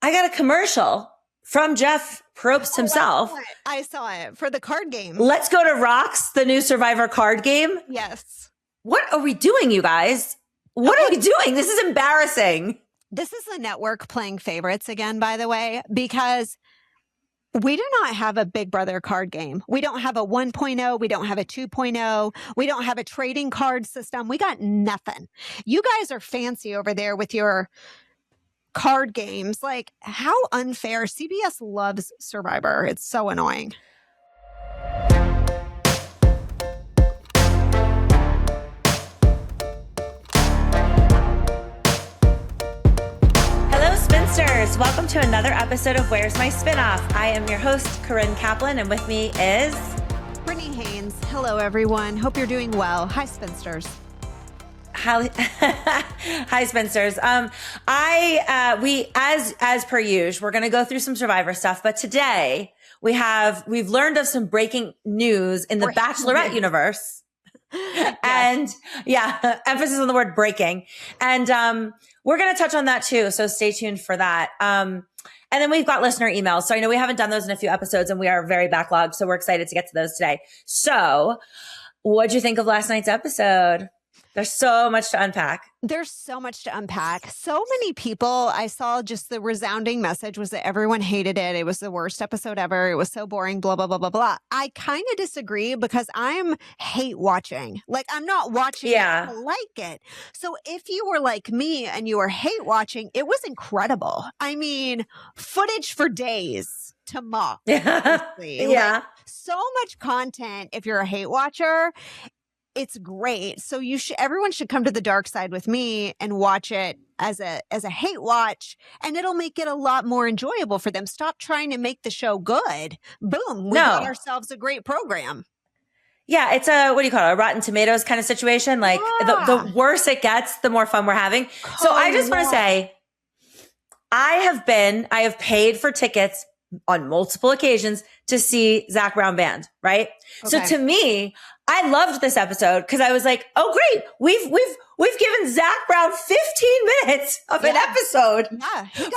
I got a commercial from Jeff Probst himself. I saw it for the card game. Let's Go to Rocks, the new Survivor card game. Yes. What are we doing, you guys? What are we doing? This is embarrassing. This is the network playing favorites again, by the way, because we do not have a Big Brother card game. We don't have a 1.0. We don't have a 2.0. We don't have a trading card system. We got nothing. You guys are fancy over there with your card games. Like, how unfair. CBS loves Survivor. It's so annoying. Hello, Spinsters. Welcome to another episode of Where's My Spinoff? I am your host, Corinne Kaplan, and with me is Brittany Haynes. Hello, everyone. Hope you're doing well. Hi, Spinsters. Hi, Spinsters. We as per usual, we're going to go through some Survivor stuff, but today we've learned of some breaking news in the Bachelorette universe. Yes. And emphasis on the word breaking. And we're going to touch on that too. So stay tuned for that. And then we've got listener emails. So I know we haven't done those in a few episodes and we are very backlogged. So we're excited to get to those today. So what'd you think of last night's episode? There's so much to unpack. There's so much to unpack. So many people, I saw just the resounding message was that everyone hated it. It was the worst episode ever. It was so boring, blah, blah, blah, blah, blah. I kind of disagree because I'm hate watching. Like, I'm not watching it to like it. So if you were like me and you were hate watching, it was incredible. I mean, footage for days to mock. Honestly. Like, so much content if you're a hate watcher. It's great. So everyone should come to the dark side with me and watch it as a hate watch, and it'll make it a lot more enjoyable for them. Stop trying to make the show good. Boom. We got ourselves a great program. Yeah, it's a Rotten Tomatoes kind of situation. Like the worse it gets, the more fun we're having. So I just want to say, I have paid for tickets on multiple occasions to see Zach Brown Band, right? Okay. So to me, I loved this episode because I was like, oh great, we've given Zach Brown 15 minutes of an episode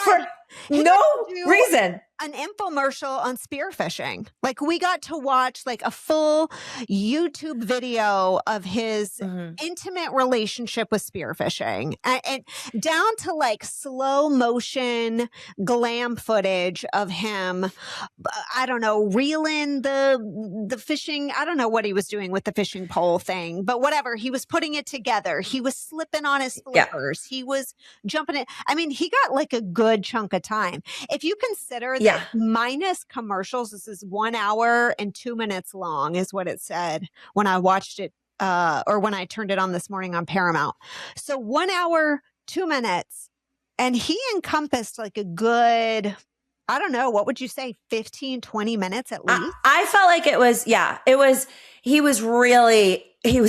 for no reason. An infomercial on spearfishing. Like, we got to watch like a full YouTube video of his intimate relationship with spearfishing, and down to like slow motion glam footage of him. I don't know, reeling the fishing. I don't know what he was doing with the fishing pole thing, but whatever. He was putting it together. He was slipping on his flippers. He was jumping it. I mean, he got like a good chunk of time. If you consider that minus commercials, this is 1 hour and 2 minutes long is what it said when I watched it or when I turned it on this morning on Paramount. So 1 hour, 2 minutes, and he encompassed like a good, I don't know, what would you say, 15, 20 minutes at least? I felt like he was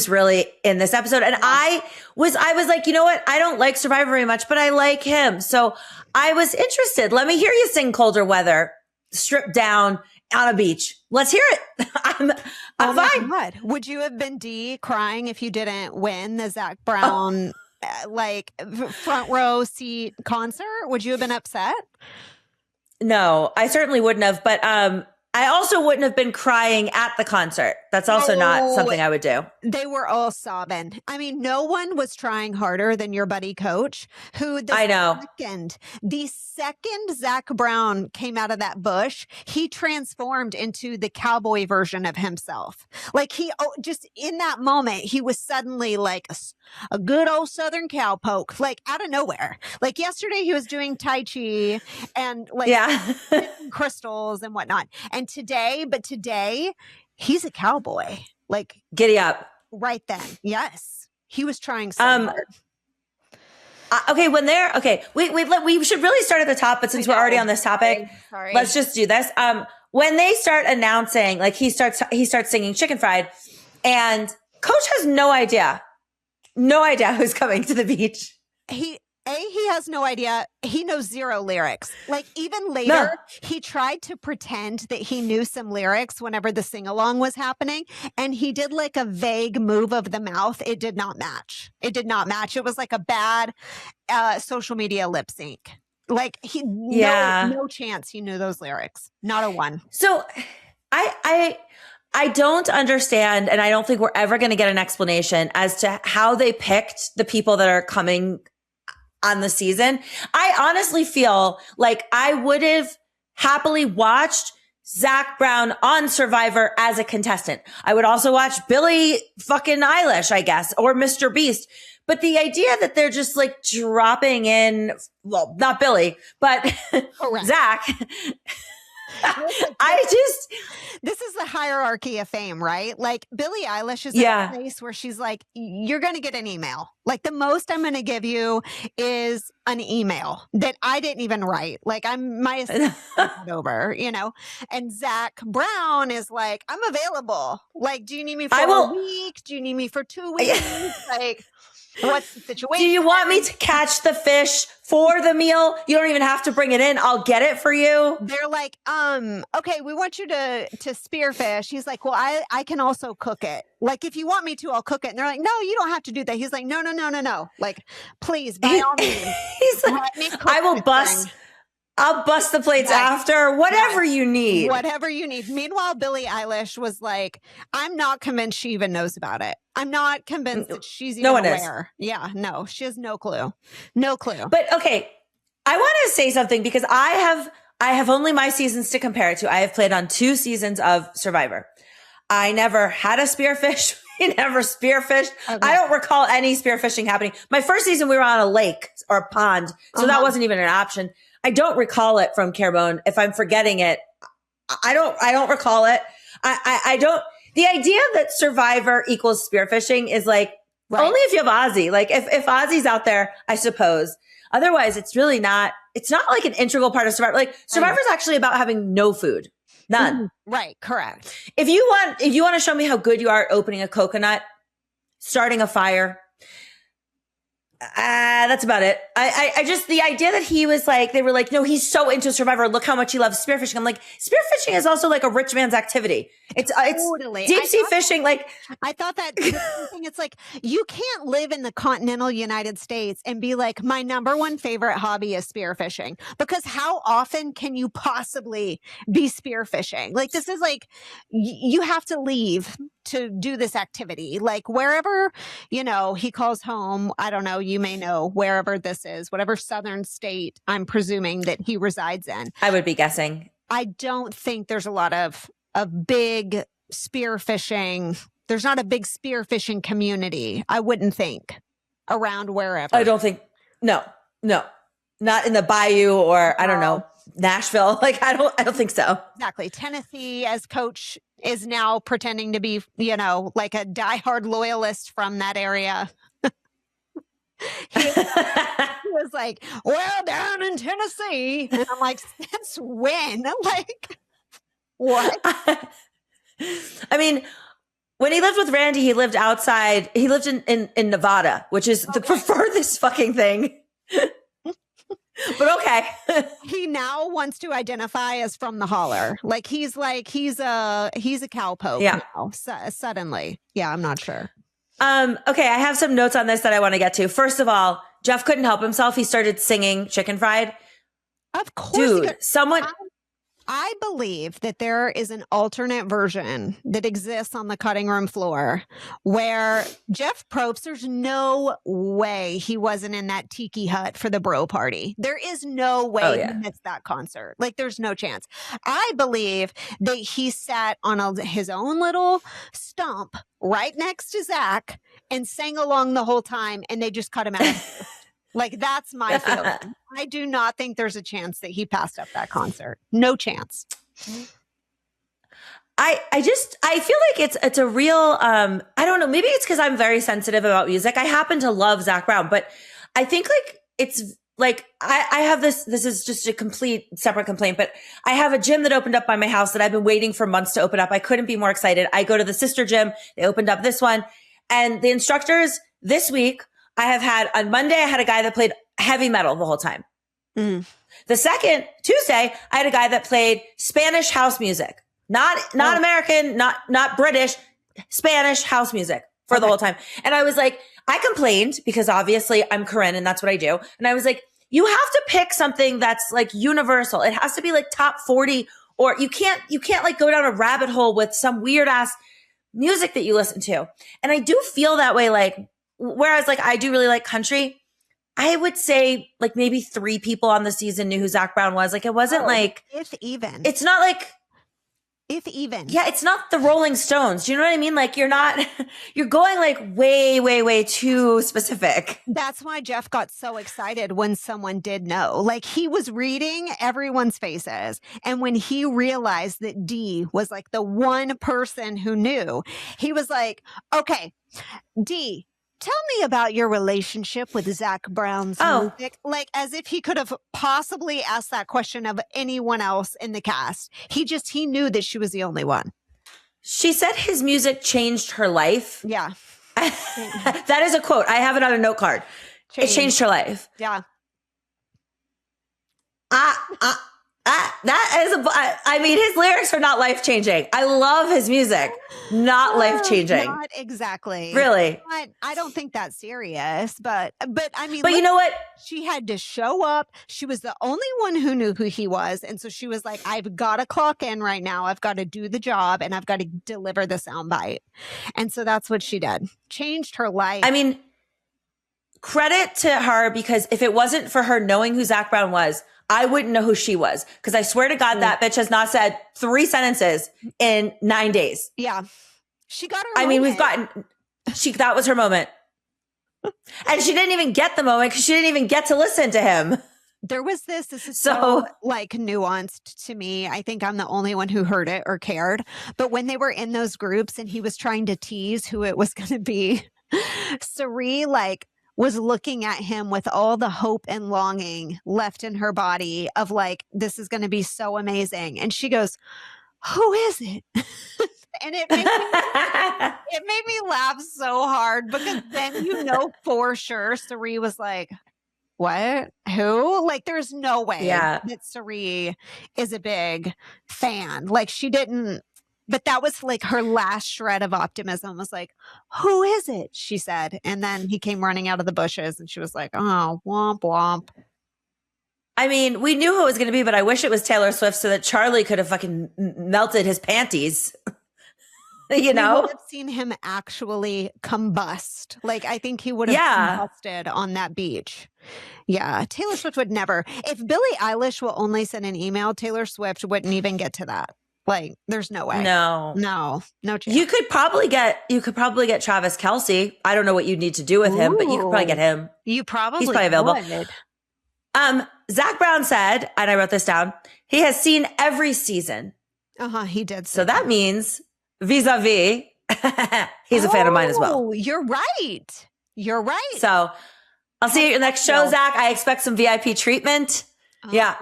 really in this episode. And I was like, you know what? I don't like Survivor very much, but I like him. So I was interested. Let me hear you sing Colder Weather, stripped down on a beach. Let's hear it. I'm fine. God. Would you have been crying if you didn't win the Zach Brown front row seat concert? Would you have been upset? No, I certainly wouldn't have. But I also wouldn't have been crying at the concert. That's also not something I would do. They were all sobbing. I mean, no one was trying harder than your buddy Coach, who the second Zach Brown came out of that bush, he transformed into the cowboy version of himself. Like just in that moment, he was suddenly like a good old Southern cowpoke, like out of nowhere. Like yesterday he was doing Tai Chi and crystals and whatnot. And today he's a cowboy. Like, giddy up. Right then. Yes. He was trying so hard. We should really start at the top, but since we're already on this topic, let's just do this. When they start announcing, like he starts singing Chicken Fried, and Coach has no idea who's coming to the beach. He has no idea. He knows zero lyrics. Like, even later, he tried to pretend that he knew some lyrics whenever the sing-along was happening, and he did like a vague move of the mouth. It did not match. It was like a bad social media lip sync. Like no chance he knew those lyrics. Not a one. So I don't understand, and I don't think we're ever going to get an explanation as to how they picked the people that are coming on the season. I honestly feel like I would have happily watched Zach Brown on Survivor as a contestant. I would also watch Billie fucking Eilish, I guess, or Mr. Beast. But the idea that they're just like dropping in, well, not Billie, but Zach. This is the hierarchy of fame, right? Like Billie Eilish is in a place where she's like, you're going to get an email. Like the most I'm going to give you is an email that I didn't even write. Like my assistant over, you know? And Zach Brown is like, I'm available. Like, do you need me for a week? Do you need me for 2 weeks? Like, what's the situation? Do you want me to catch the fish for the meal? You don't even have to bring it in. I'll get it for you. They're like, okay, we want you to spearfish. He's like, well, I can also cook it. Like, if you want me to, I'll cook it. And they're like, no, you don't have to do that. He's like, no. Like, please, by all means. He's like, I will bust. I'll bust the plates after, whatever you need. Whatever you need. Meanwhile, Billie Eilish was like, I'm not convinced she even knows about it. I'm not convinced that she's even aware. Yeah, no, she has no clue. No clue. But okay, I want to say something because I have only my seasons to compare it to. I have played on 2 seasons of Survivor. I never had a spearfish. We never spearfished. Okay. I don't recall any spearfishing happening. My first season, we were on a lake or a pond, so that wasn't even an option. I don't recall it from Carebone. If I'm forgetting it, I don't recall it. I don't. The idea that Survivor equals spearfishing is like only if you have Ozzy. Like if Ozzy's out there, I suppose. Otherwise, it's really not. It's not like an integral part of Survivor. Like Survivor is actually about having no food, none. Right. Correct. If you want to show me how good you are at opening a coconut, starting a fire. That's about it. I just, the idea that he was like, they were like, no, he's so into Survivor. Look how much he loves spearfishing. I'm like, spearfishing is also like a rich man's activity. It's totally deep sea fishing. Like, I thought that it's like, you can't live in the continental United States and be like, my number one favorite hobby is spearfishing, because how often can you possibly be spearfishing? Like, this is like, you have to leave to do this activity, like wherever, he calls home. I don't know. You may know wherever this is, whatever southern state I'm presuming that he resides in. I would be guessing. I don't think there's a lot of big spearfishing. There's not a big spearfishing community, I wouldn't think, around wherever. I don't think. No, not in the bayou or I don't know, Nashville. Like, I don't think so. Exactly. Tennessee, as coach, is now pretending to be, like a diehard loyalist from that area. He was like, well, down in Tennessee. And I'm like, since when? Like, what? I mean, when he lived with Randy, he lived outside. He lived in Nevada, which is the furthest fucking thing. But okay. He now wants to identify as from the holler. Like he's a cowpoke now. Suddenly. Yeah, I'm not sure. Okay, I have some notes on this that I want to get to. First of all, Jeff couldn't help himself. He started singing Chicken Fried. Of course. Dude, I believe that there is an alternate version that exists on the cutting room floor where Jeff Probst, there's no way he wasn't in that tiki hut for the bro party. There is no way he missed that concert. Like, there's no chance. I believe that he sat on his own little stump right next to Zach and sang along the whole time, and they just cut him out. Like, that's my feeling. I do not think there's a chance that he passed up that concert. No chance. I feel like it's a real, I don't know, maybe it's because I'm very sensitive about music. I happen to love Zach Brown, but I think like it's like, I have this is just a complete separate complaint, but I have a gym that opened up by my house that I've been waiting for months to open up. I couldn't be more excited. I go to the sister gym. They opened up this one, and the instructors this week, on Monday, I had a guy that played heavy metal the whole time. Mm. The second, Tuesday, I had a guy that played Spanish house music. Not American, not British, Spanish house music for the whole time. And I was like, I complained because obviously I'm Corinne and that's what I do. And I was like, you have to pick something that's like universal. It has to be like top 40, or you can't like go down a rabbit hole with some weird ass music that you listen to. And I do feel that way. Like, whereas like I do really like country, I would say like maybe 3 people on the season knew who Zac Brown was. Like, it wasn't like, if even. it's not like, if even. yeah, it's not the Rolling Stones. Do you know what I mean? Like, you're going like way, way, way too specific. That's why Jeff got so excited when someone did know. Like, he was reading everyone's faces. And when he realized that D was like the one person who knew, he was like, okay, D, tell me about your relationship with Zac Brown's music. Like, as if he could have possibly asked that question of anyone else in the cast. He knew that she was the only one. She said his music changed her life. Yeah. That is a quote. I have it on a note card. It changed her life. Yeah. That is I mean, his lyrics are not life changing. I love his music, not life changing. Not exactly. Really. I don't think that's serious, but I mean, but you know what? She had to show up. She was the only one who knew who he was. And so she was like, I've got to clock in right now. I've got to do the job and I've got to deliver the soundbite. And so that's what she did. Changed her life. I mean, credit to her, because if it wasn't for her knowing who Zac Brown was, I wouldn't know who she was. Because I swear to God, that bitch has not said 3 sentences in 9 days. Yeah. She got her I moment. mean, that was her moment. And she didn't even get the moment because she didn't even get to listen to him. There was this is so like nuanced to me. I think I'm the only one who heard it or cared. But when they were in those groups and he was trying to tease who it was going to be, Sari like was looking at him with all the hope and longing left in her body of like, this is going to be so amazing. And she goes, who is it? And it made me laugh so hard, because then for sure Sari was like, what? Who? Like, there's no way that Sari is a big fan. Like, she didn't. But that was like her last shred of optimism, was like, who is it? She said. And then he came running out of the bushes and she was like, oh, womp, womp. I mean, we knew who it was going to be, but I wish it was Taylor Swift so that Charlie could have fucking melted his panties. You know? We would have seen him actually combust. Like, I think he would have combusted on that beach. Yeah. Taylor Swift would never. If Billie Eilish will only send an email, Taylor Swift wouldn't even get to that. Like, there's no way. No chance. You could probably get Travis Kelce. I don't know what you'd need to do with him, but you could probably get him. He's probably available. Would. Zac Brown said, and I wrote this down, he has seen every season. He did. So that means vis-a-vis, he's a fan of mine as well. Oh, you're right. So I'll see you at your next show, Zach. I expect some VIP treatment. Yeah.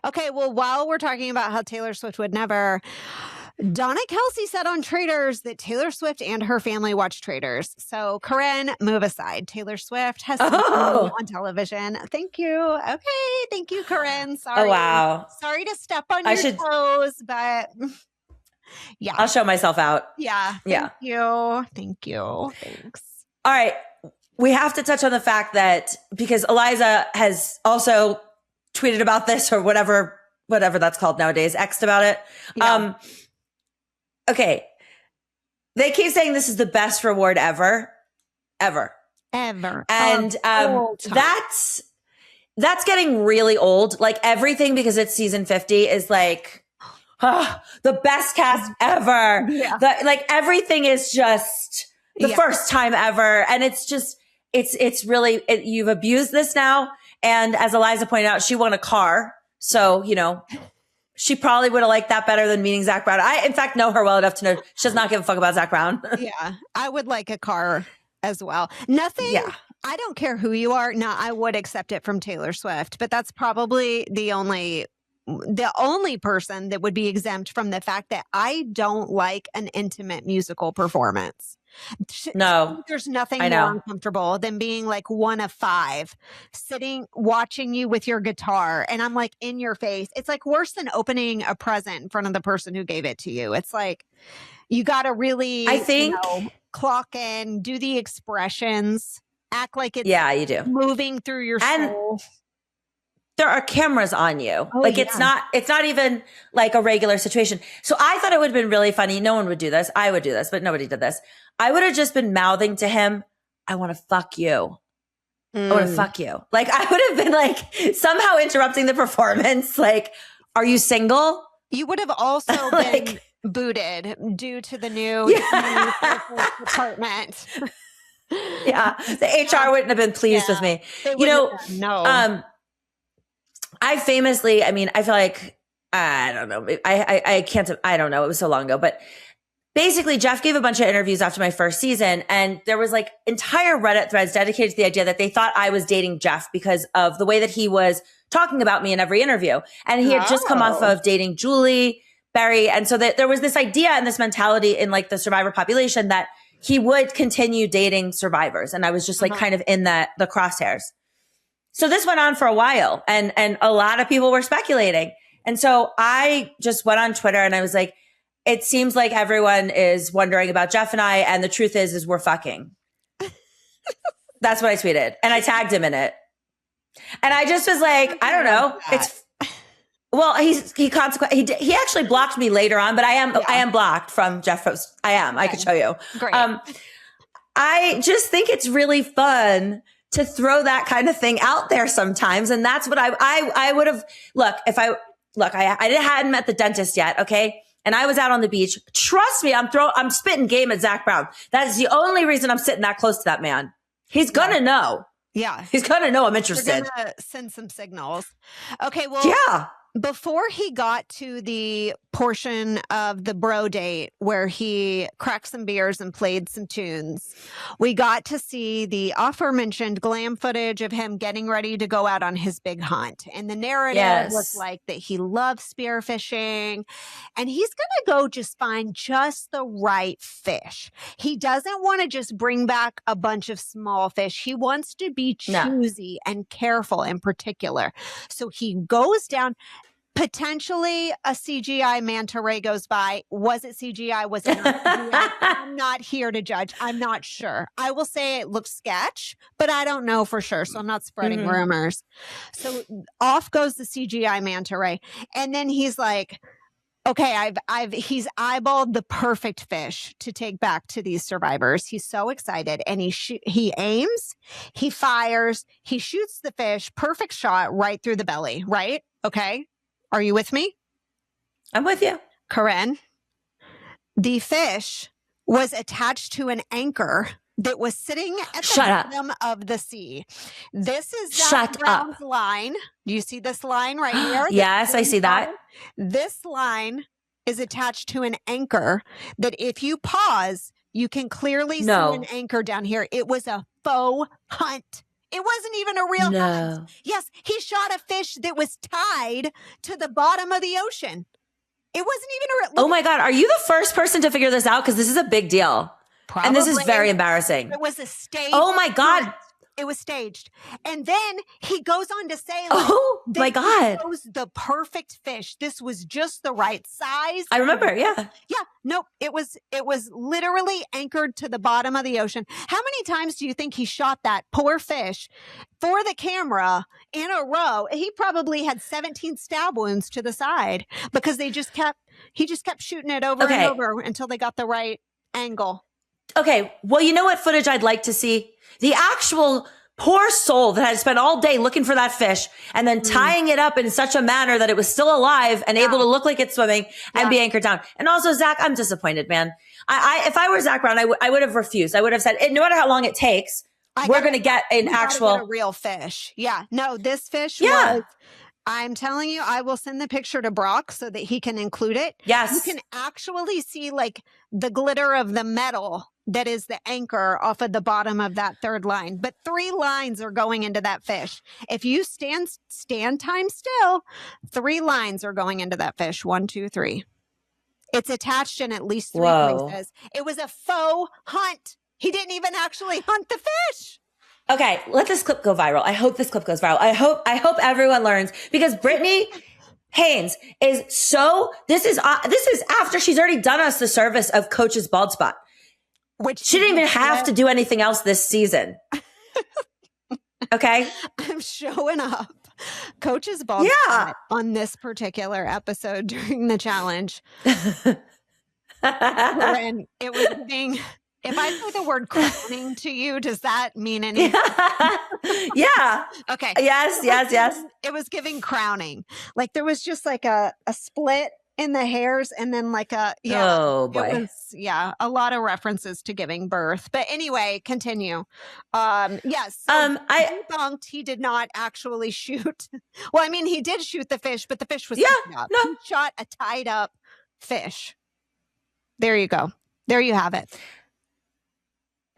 Okay. Well, while we're talking about how Taylor Swift would never, Donna Kelce said on Traitors that Taylor Swift and her family watch Traitors. So, Corinne, move aside. Taylor Swift has seen on television. Thank you. Okay. Thank you, Corinne. Sorry. Oh, wow. Sorry to step on your toes, but yeah. I'll show myself out. Yeah. Thank you. Thanks. All right. We have to touch on the fact that, because Eliza has also tweeted about this, or whatever that's called nowadays, X'd about it. Yeah. Okay. They keep saying this is the best reward ever. And that's getting really old. Like, everything, because it's season 50, is like, the best cast ever. Yeah. Like, everything is just the first time ever. And it's just, it's really, you've abused this now. And as Eliza pointed out, she won a car. So, she probably would have liked that better than meeting Zac Brown. I, in fact, know her well enough to know she does not give a fuck about Zac Brown. Yeah, I would like a car as well. Nothing. Yeah. I don't care who you are. Now, I would accept it from Taylor Swift, but that's probably the only person that would be exempt from the fact that I don't like an intimate musical performance. No, there's nothing more uncomfortable than being like one of 5 sitting watching you with your guitar, and I'm like in your face. It's like worse than opening a present in front of the person who gave it to you. It's like you got to really, I think, clock in, do the expressions, act like it's you do moving through your soul. there are cameras on you. Oh, like yeah. it's not even like a regular situation. So I thought it would have been really funny. No one would do this. I would do this, but nobody did this. I would have just been mouthing to him, I want to fuck you. I want to fuck you. Like I would have been like somehow interrupting the performance. Like, are you single? You would have also been booted due to the new department. Yeah. The HR wouldn't have been pleased with me. No. I famously, I mean, I feel like, I don't know. I can't, I don't know. It was so long ago, but basically Jeff gave a bunch of interviews after my first season, and there was like entire Reddit threads dedicated to the idea that they thought I was dating Jeff because of the way that he was talking about me in every interview. And he had just come off of dating Julie Berry. And so that there was this idea and this mentality in like the survivor population that he would continue dating survivors. And I was just like kind of in the crosshairs. So this went on for a while, and a lot of people were speculating. And so I just went on Twitter and I was like, it seems like everyone is wondering about Jeff and I. And the truth is we're fucking. That's what I tweeted. And I tagged him in it. And I just was like, I don't know. He actually blocked me later on, but I am blocked from Jeff Post. I am. Okay. I could show you. Great. I just think it's really fun to throw that kind of thing out there sometimes. And that's what I would have, I hadn't met the dentist yet. Okay. And I was out on the beach. Trust me, I'm spitting game at Zach Brown. That is the only reason I'm sitting that close to that man. He's gonna know. Yeah. He's gonna know I'm interested. You're gonna send some signals. Okay. Well, yeah. Before he got to the portion of the bro date where he cracked some beers and played some tunes, we got to see the aforementioned glam footage of him getting ready to go out on his big hunt. And the narrative was like that he loves spearfishing and he's going to go just find just the right fish. He doesn't want to just bring back a bunch of small fish. He wants to be choosy and careful in particular. So he goes down. Potentially a CGI manta ray goes by. Was it CGI? Was it not CGI? I'm not here to judge. I'm not sure. I will say it looks sketch, but I don't know for sure. So I'm not spreading rumors. So off goes the CGI manta ray. And then he's like, okay, he's eyeballed the perfect fish to take back to these survivors. He's so excited and he aims, he fires, he shoots the fish, perfect shot right through the belly, right? Okay. Are you with me? I'm with you. Corinne, the fish was attached to an anchor that was sitting at the bottom of the sea. This is Zach Brown's line. Do you see this line right here? Yes, I see that. This line is attached to an anchor that if you pause, you can clearly see an anchor down here. It was a faux hunt. It wasn't even a real hunt. Yes, he shot a fish that was tied to the bottom of the ocean. It wasn't even a real. Oh my God. Are you the first person to figure this out? Because this is a big deal. Probably. And this is very embarrassing. It was a stage. Oh my God. It was staged. And then he goes on to say, oh my God, this was the perfect fish. This was just the right size. I remember. Yeah. Yeah. Nope. It was literally anchored to the bottom of the ocean. How many times do you think he shot that poor fish for the camera in a row? He probably had 17 stab wounds to the side because he just kept shooting it over and over until they got the right angle. Okay. Well, you know what footage I'd like to see? The actual poor soul that had spent all day looking for that fish and then tying it up in such a manner that it was still alive and able to look like it's swimming and be anchored down. And also, Zach, I'm disappointed, man. If I were Zach Brown, I would have refused. I would have said, no matter how long it takes, we're going to get an actual a real fish. Yeah. No, this fish was. I'm telling you, I will send the picture to Brock so that he can include it. Yes. You can actually see like the glitter of the metal that is the anchor off of the bottom of that third line. But 3 lines are going into that fish. If you stand time still, 3 lines are going into that fish. 1, 2, 3. It's attached in at least 3 places. It was a faux hunt. He didn't even actually hunt the fish. Okay, let this clip go viral. I hope this clip goes viral. I hope everyone learns because Britney Haynes is so, this is after she's already done us the service of Coach's bald spot. Which she didn't even have to do anything else this season. Okay? I'm showing up. Coach's bald spot on this particular episode during the challenge. Corinne, it was giving. If I say the word crowning to you, does that mean anything? Yeah. Okay. Yes. It was giving crowning. Like there was just like a split in the hairs and then like oh boy. It was, a lot of references to giving birth. But anyway, continue. Yes. I debunked he did not actually shoot. Well, I mean, he did shoot the fish, but the fish was tied up. No. He shot a tied up fish. There you go. There you have it.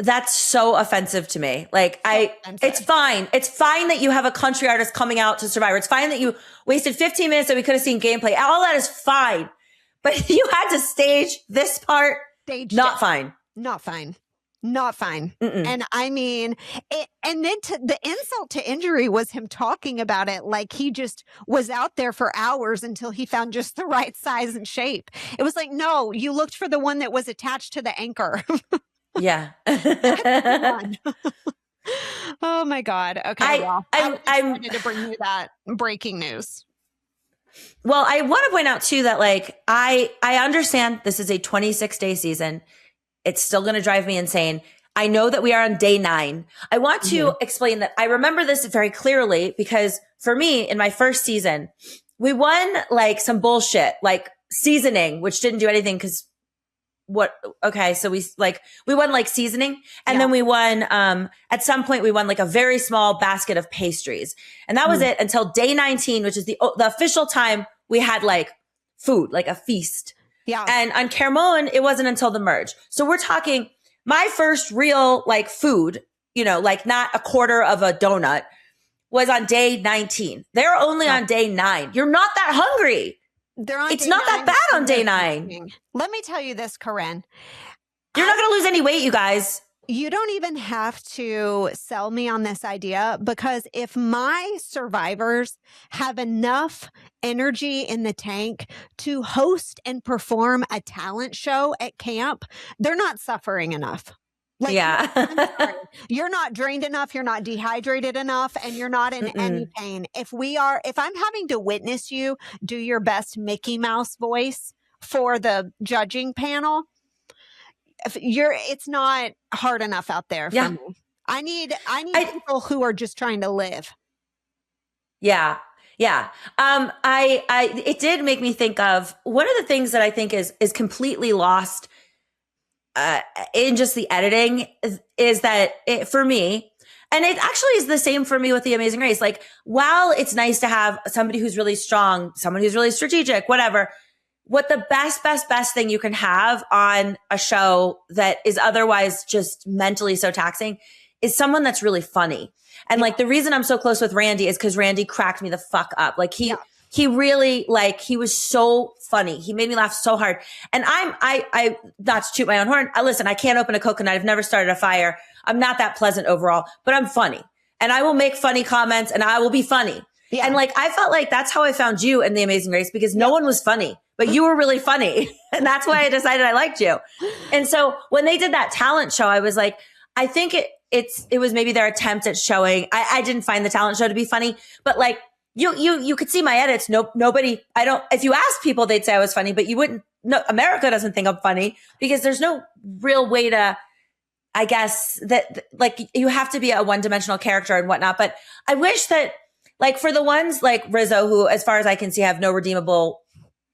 That's so offensive to me. Like it's fine. It's fine that you have a country artist coming out to Survivor. It's fine that you wasted 15 minutes that we could have seen gameplay. All that is fine. But you had to stage this part. Not fine. Mm-mm. And I mean, and then the insult to injury was him talking about it like he just was out there for hours until he found just the right size and shape. It was like, no, you looked for the one that was attached to the anchor. Yeah. Oh my God. Okay. I'm excited to bring you that breaking news. Well, I want to point out too that like, I understand this is a 26-day season. It's still going to drive me insane. I know that we are on day 9. I want to explain that I remember this very clearly because for me in my first season, we won like some bullshit, like seasoning, which didn't do anything because so we won like seasoning and then we won, at some point we won like a very small basket of pastries and that was it until day 19, which is the official time we had like food, like a feast. Yeah. And on Carmone, it wasn't until the merge. So we're talking my first real like food, like not a quarter of a donut was on day 19. They're only on day 9. You're not that hungry. It's not that bad on day 9. Let me tell you this, Corinne. You're not going to lose any weight, you guys. You don't even have to sell me on this idea because if my survivors have enough energy in the tank to host and perform a talent show at camp, they're not suffering enough. Like, yeah. You're not drained enough. You're not dehydrated enough and you're not in any pain. If I'm having to witness you do your best Mickey Mouse voice for the judging panel, it's not hard enough out there for me. I need people who are just trying to live. Yeah. Yeah. It did make me think of one of the things that I think is completely lost in just the editing is that for me, and it actually is the same for me with The Amazing Race. Like, while it's nice to have somebody who's really strong, someone who's really strategic, whatever, what the best thing you can have on a show that is otherwise just mentally so taxing is someone that's really funny. And like the reason I'm so close with Randy is because Randy cracked me the fuck up. Like he really, like, he was so funny. He made me laugh so hard. And I not to toot my own horn. Listen, I can't open a coconut. I've never started a fire. I'm not that pleasant overall, but I'm funny and I will make funny comments and I will be funny. Yeah. And like, I felt like that's how I found you in The Amazing Race because no one was funny, but you were really funny. And that's why I decided I liked you. And so when they did that talent show, I was like, I think it was maybe their attempt at showing, I didn't find the talent show to be funny, but like, you could see my edits. Nobody, if you ask people, they'd say I was funny, but you wouldn't, no, America doesn't think I'm funny because there's no real way to, I guess that like you have to be a one-dimensional character and whatnot. But I wish that like for the ones like Rizzo, who as far as I can see have no redeemable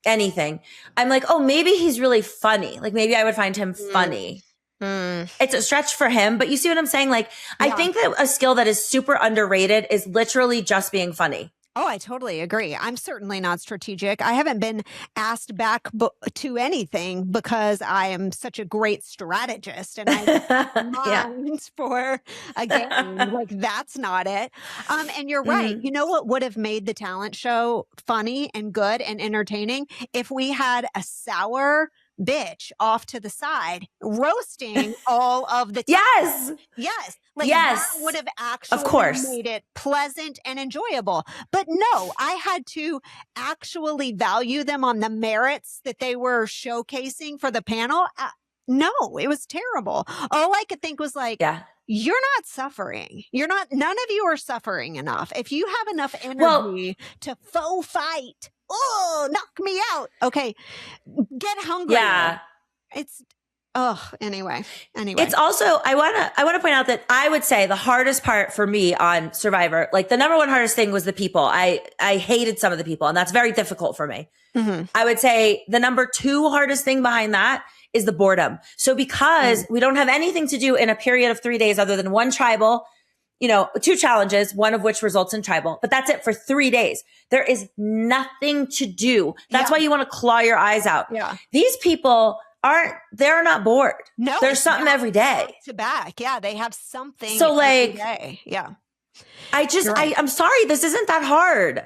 anything, I'm like, oh, maybe he's really funny. Like maybe I would find him funny. It's a stretch for him, but you see what I'm saying? Like, I think that a skill that is super underrated is literally just being funny. Oh, I totally agree. I'm certainly not strategic. I haven't been asked back to anything because I am such a great strategist and I have mind for a game. Like, that's not it. And you're right. You know what would have made the talent show funny and good and entertaining? If we had a sour bitch off to the side roasting all of the time. Yes. Like that would have actually made it pleasant and enjoyable. But no, I had to actually value them on the merits that they were showcasing for the panel. No, it was terrible. All I could think was like, you're not suffering. None of you are suffering enough. If you have enough energy to faux fight, knock me out. Okay. Get hungry. Yeah. Anyway. It's also, I want to point out that I would say the hardest part for me on Survivor, like the number one hardest thing was the people. I hated some of the people, and that's very difficult for me. Mm-hmm. I would say the number two hardest thing behind that is the boredom. So because we don't have anything to do in a period of 3 days other than one tribal, 2 challenges, one of which results in tribal, but that's it for 3 days. There is nothing to do. That's why you want to claw your eyes out. Yeah. These people they're not bored. No, there's something every day. To back. Yeah. They have something. So every day. Yeah. I'm sorry. This isn't that hard.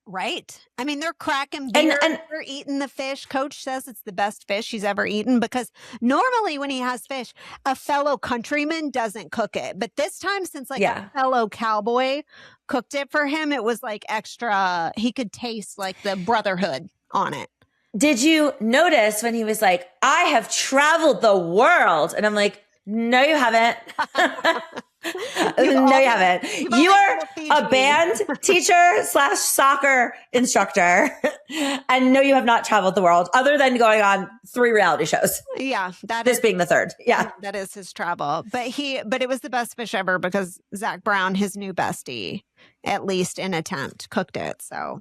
Right. I mean, they're cracking beer. And they're eating the fish. Coach says it's the best fish he's ever eaten, because normally when he has fish, a fellow countryman doesn't cook it. But this time, since a fellow cowboy cooked it for him, it was like extra. He could taste like the brotherhood on it. Did you notice when he was like, I have traveled the world? And I'm like, no, you haven't. No, you haven't. You are a band teacher / soccer instructor. And no, you have not traveled the world other than going on 3 reality shows. Yeah. This being the 3rd. Yeah. That is his travel. But it was the best fish ever because Zach Brown, his new bestie, at least in attempt, cooked it. So.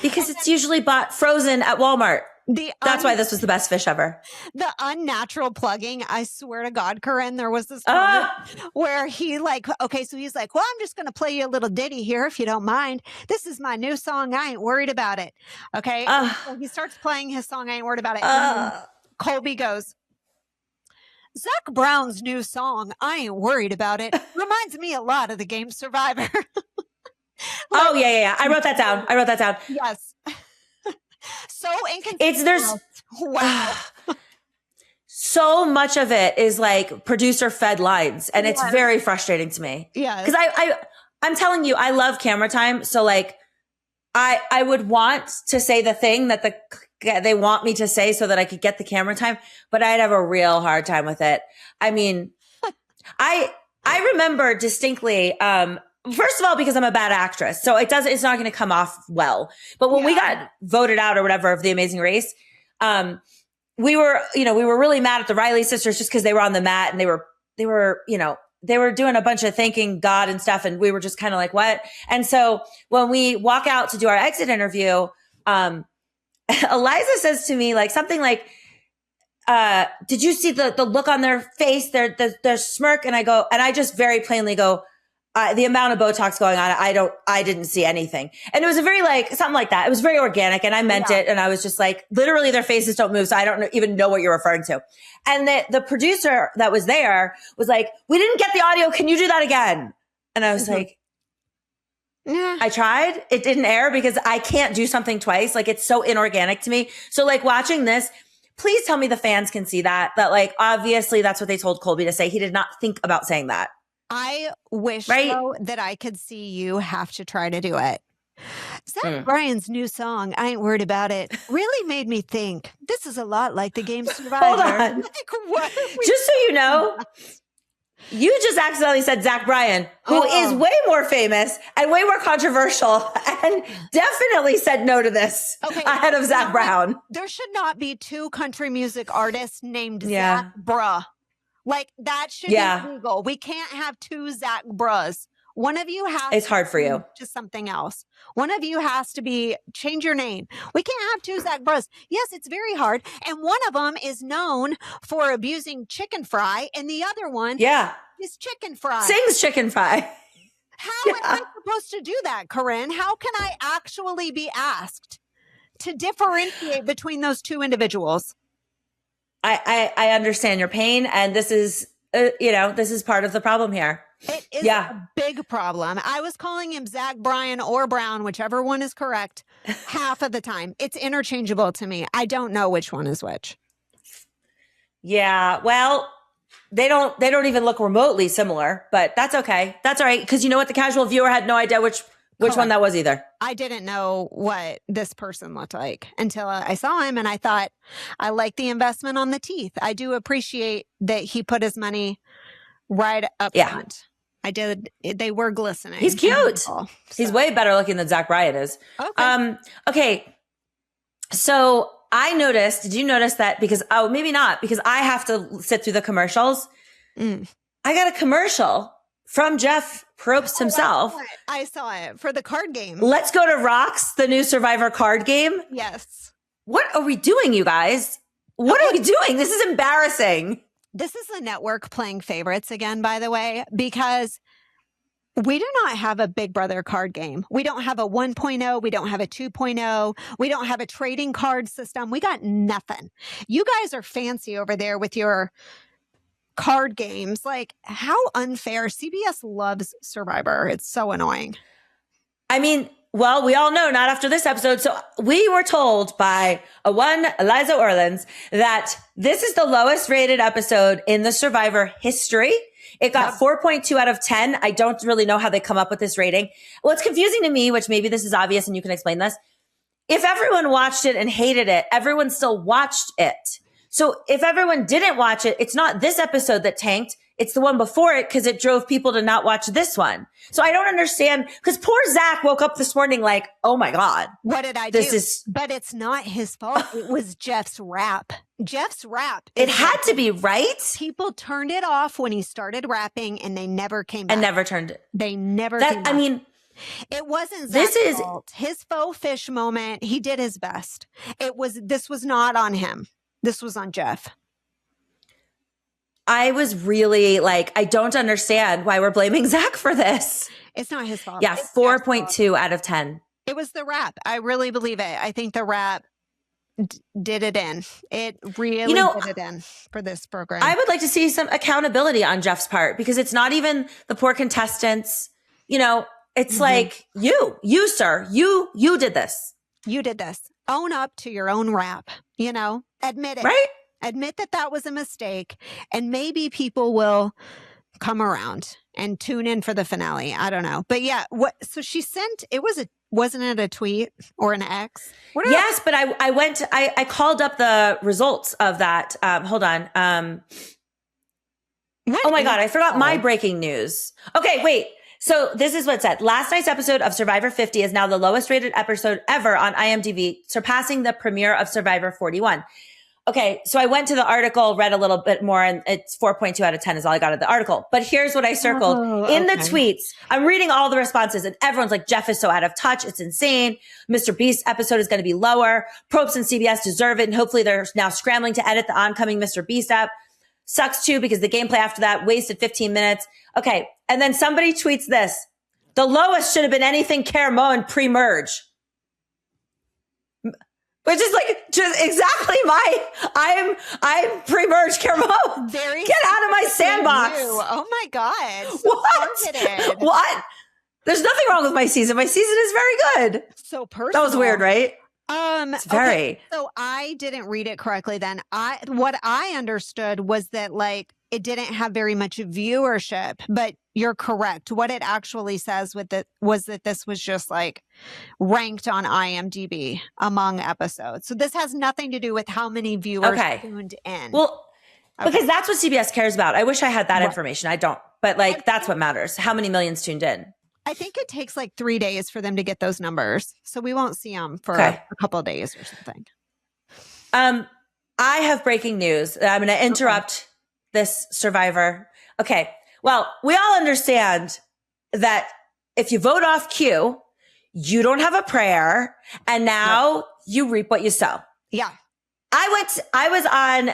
Because it's usually bought frozen at Walmart. That's why this was the best fish ever. The unnatural plugging. I swear to God, Corinne, there was this moment where he so he's like, well, I'm just going to play you a little ditty here if you don't mind. This is my new song. I ain't worried about it. Okay. So he starts playing his song. I ain't worried about it. And Colby goes, Zach Brown's new song, I ain't worried about it, reminds me a lot of the game Survivor. Yeah. I wrote that down. Yes. So inconsistent. Wow. So much of it is like producer fed lines, and it's very frustrating to me. Yeah. Because I'm telling you, I love camera time. So like I would want to say the thing that they want me to say so that I could get the camera time, but I'd have a real hard time with it. I mean, I remember distinctly, first of all, because I'm a bad actress, so it's not going to come off well. But when we got voted out or whatever of the Amazing Race, we were really mad at the Riley sisters just because they were on the mat and they were doing a bunch of thanking God and stuff, and we were just kind of like, what? And so when we walk out to do our exit interview, Eliza says to me something like, did you see the look on their face, their smirk? And I just very plainly go, the amount of Botox going on, I didn't see anything. And it was a very something like that. It was very organic, and I meant it. And I was just like, literally their faces don't move. So I don't even know what you're referring to. And the producer that was there was like, we didn't get the audio. Can you do that again? And I was like, I tried. It didn't air because I can't do something twice. It's so inorganic to me. So watching this, please tell me the fans can see that obviously that's what they told Colby to say. He did not think about saying that. I wish though, that I could see you have to try to do it. Zach Bryan's new song, I Ain't Worried About It, really made me think this is a lot like the game Survivor. Hold on. Just so you know, you just accidentally said Zach Bryan, who is way more famous and way more controversial, and definitely said no to this ahead of Zach Brown. There should not be 2 country music artists named Zach Bruh. That should be legal. We can't have 2 Zach Bruhs. One of you has It's hard for you. To something else. One of you has to change your name. We can't have 2 Zach Bruhs. Yes, it's very hard. And one of them is known for abusing Chicken Fry, and the other one is Chicken Fry. Sings Chicken Fry. How am I supposed to do that, Corinne? How can I actually be asked to differentiate between those 2 individuals? I understand your pain, and this is this is part of the problem here. It is a big problem. I was calling him Zach Bryan or Brown, whichever one is correct, half of the time. It's interchangeable to me. I don't know which one is which. Yeah, well, they don't even look remotely similar, but that's okay. That's all right, because you know what? The casual viewer had no idea which one that was either. I didn't know what this person looked like until I saw him, and I thought, I like the investment on the teeth. I do appreciate that he put his money right up Yeah. front. I did. They were glistening. He's cute. Beautiful, He's so. way better looking than Zach Bryan is. Okay. Okay. So I noticed, did you notice that? Because, oh, maybe not, because I have to sit through the commercials. I got a commercial from Jeff Probst himself. I saw it for the card game. Let's Go to Rocks, the new Survivor card game. Yes. What are we doing, you guys? What are we doing? This is embarrassing. This is the network playing favorites again, by the way, because we do not have a Big Brother card game. We don't have a 1.0. We don't have a 2.0. We don't have a trading card system. We got nothing. You guys are fancy over there with your card games. Like, how unfair. CBS loves Survivor. It's so annoying. I mean, well, we all know not after this episode. So we were told by Eliza Orleans that this is the lowest rated episode in the Survivor history. It got 4.2 out of 10. I don't really know how they come up with this rating. What's confusing to me, which maybe this is obvious and you can explain this. If everyone watched it and hated it, everyone still watched it. So if everyone didn't watch it, it's not this episode that tanked. It's the one before it because it drove people to not watch this one. So I don't understand because poor Zach woke up this morning like, oh my God. What did I do? But it's not his fault. It was Jeff's rap. Jeff's rap. It had to be, right? People turned it off when he started rapping and they never came back. And never turned it. They never came back. I mean, it wasn't Zach's fault. His faux fish moment. He did his best. This was not on him. This was on Jeff. I was really like, I don't understand why we're blaming Zach for this. It's not his fault. Yeah, 4.2 out of 10. It was the rap. I really believe it. I think the rap did it in. It really did it in for this program. I would like to see some accountability on Jeff's part because it's not even the poor contestants. It's like you, sir, you did this. You did this. Own up to your own rap, admit it. Right? Admit that was a mistake, and maybe people will come around and tune in for the finale. I don't know. But yeah, so she sent, wasn't it a tweet or an X? Yes, but I called up the results of that. Hold on. Oh my God, I forgot my breaking news. Okay, wait. So this is what it said. Last night's episode of Survivor 50 is now the lowest rated episode ever on IMDb, surpassing the premiere of Survivor 41. Okay, so I went to the article, read a little bit more, and it's 4.2 out of 10 is all I got at the article. But here's what I circled. In the tweets, I'm reading all the responses, and everyone's like, Jeff is so out of touch. It's insane. Mr. Beast's episode is going to be lower. Probst and CBS deserve it, and hopefully they're now scrambling to edit the oncoming Mr. Beast app. Sucks too, because the gameplay after that wasted 15 minutes. Okay, and then somebody tweets this. The lowest should have been anything Caramoan pre-merge. Which is like just exactly I'm pre-merge Caramoan. Get out of my sandbox. Oh my God. So what? What? There's nothing wrong with my season. My season is very good. So personal. That was weird, right? It's very. Okay, so I didn't read it correctly then. What I understood was that like it didn't have very much viewership, but you're correct. What it actually says was that this was just like ranked on IMDb among episodes. So this has nothing to do with how many viewers tuned in. Well, because that's what CBS cares about. I wish I had that information. I don't, but like that's what matters. How many millions tuned in? I think it takes like 3 days for them to get those numbers. So we won't see them for a couple of days or something. I have breaking news. I'm going to interrupt this Survivor. Okay. Well, we all understand that if you vote off Q, you don't have a prayer and now you reap what you sow. Yeah.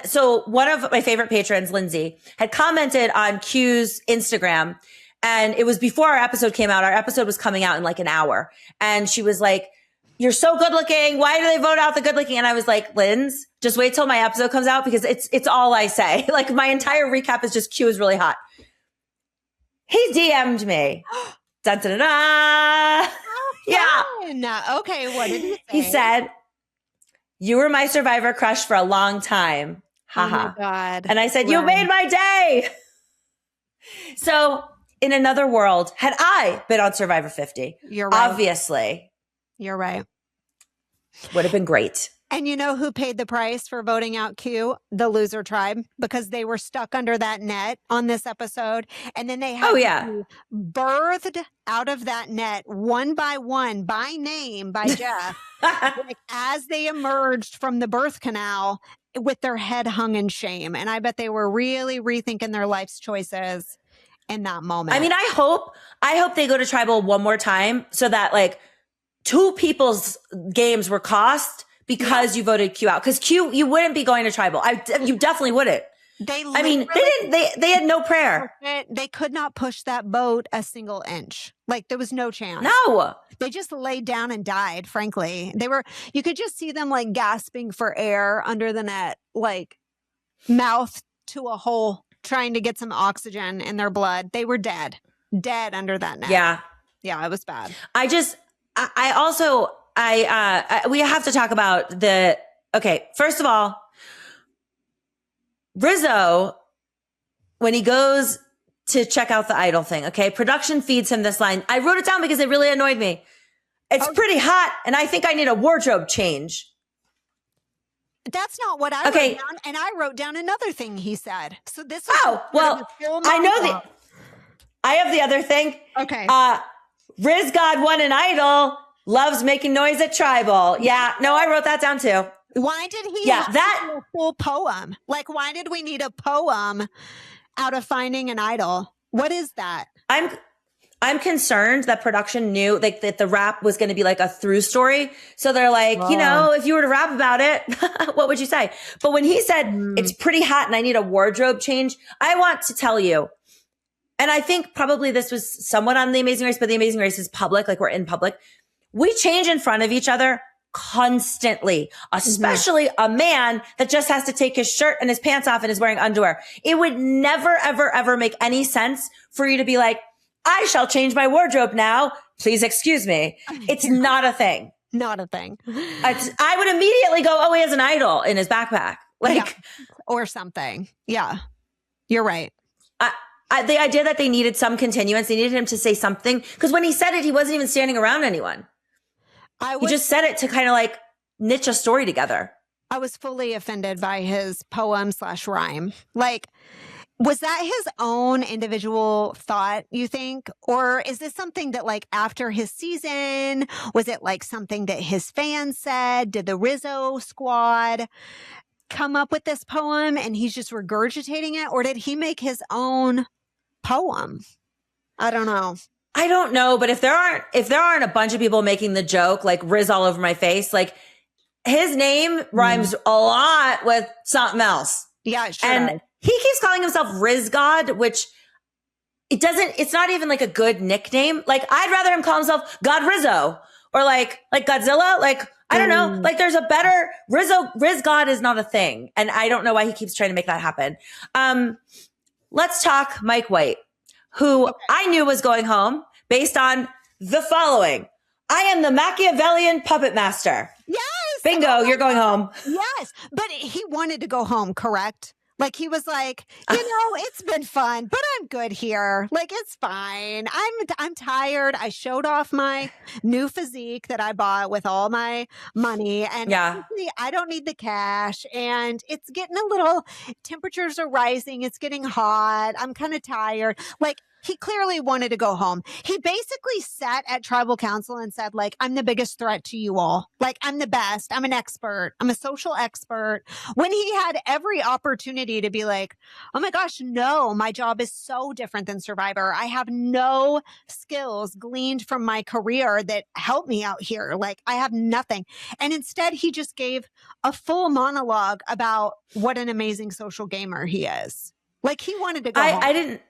So one of my favorite patrons, Lindsay, had commented on Q's Instagram. And it was before our episode came out. Our episode was coming out in like an hour. And she was like, you're so good looking. Why do they vote out the good looking? And I was like, Linz, just wait till my episode comes out because it's all I say. Like my entire recap is just Q is really hot. He DM'd me. Dun, dun, dun, dun. Yeah. Okay. What did he say? He said, you were my Survivor crush for a long time. Haha. Oh my God. And I said, you made my day. So in another world, had I been on Survivor 50, you're right. Obviously, you're right. Would have been great. And you know who paid the price for voting out Q? The loser tribe, because they were stuck under that net on this episode. And then they had Oh, to yeah. be birthed out of that net one by one, by name, by Jeff, like, as they emerged from the birth canal with their head hung in shame. And I bet they were really rethinking their life's choices in that moment. I mean, I hope they go to tribal one more time so that like 2 people's games were cost because you voted Q out. Because Q, you wouldn't be going to tribal. You definitely wouldn't. They didn't. They had no prayer. They could not push that boat a single inch. Like there was no chance. No. They just laid down and died. Frankly, you could just see them like gasping for air under the net, like mouth to a hole, trying to get some oxygen in their blood. They were dead under that net. Yeah. Yeah, it was bad. We have to talk about first of all, Rizzo, when he goes to check out the idol thing, production feeds him this line. I wrote it down because it really annoyed me. It's pretty hot and I think I need a wardrobe change. That's not what I wrote down. And I wrote down another thing he said. So this is I have the other thing. Okay. Riz God won an idol, loves making noise at tribal. Yeah. No, I wrote that down too. Why did he have a full poem? Like, why did we need a poem out of finding an idol? What is that? I'm concerned that production knew like that the rap was going to be like a through story. So they're like, if you were to rap about it, what would you say? But when he said it's pretty hot and I need a wardrobe change, I want to tell you, and I think probably this was somewhat on The Amazing Race, but The Amazing Race is public, like we're in public. We change in front of each other constantly, especially a man that just has to take his shirt and his pants off and is wearing underwear. It would never, ever, ever make any sense for you to be like, I shall change my wardrobe now. Please excuse me. It's not a thing. Not a thing. I would immediately go, oh, he has an idol in his backpack. Or something. Yeah. You're right. The idea that they needed some continuance, they needed him to say something. Because when he said it, he wasn't even standing around anyone. He just said it to kind of like knit a story together. I was fully offended by his poem/rhyme. Like, was that his own individual thought, you think? Or is this something that like after his season, was it like something that his fans said? Did the Rizzo squad come up with this poem and he's just regurgitating it? Or did he make his own poem? I don't know. I don't know, but if there aren't a bunch of people making the joke, like Riz all over my face, like his name rhymes a lot with something else. Yeah, it sure and does. He keeps calling himself Riz God, which it's not even like a good nickname. Like I'd rather him call himself God Rizzo or like Godzilla. Like, I don't know. Like there's a better Riz God is not a thing. And I don't know why he keeps trying to make that happen. Let's talk Mike White, who I knew was going home based on the following. I am the Machiavellian puppet master. Yes. Bingo. You're going home. Yes. But he wanted to go home, correct? Like he was like, it's been fun, but I'm good here. Like it's fine. I'm tired. I showed off my new physique that I bought with all my money, and honestly, I don't need the cash. And it's getting temperatures are rising. It's getting hot. I'm kind of tired. Like he clearly wanted to go home. He basically sat at tribal council and said, like, I'm the biggest threat to you all. Like, I'm the best. I'm an expert. I'm a social expert. When he had every opportunity to be like, oh my gosh, no, my job is so different than Survivor. I have no skills gleaned from my career that help me out here. Like, I have nothing. And instead, he just gave a full monologue about what an amazing social gamer he is. Like, he wanted to go home. I didn't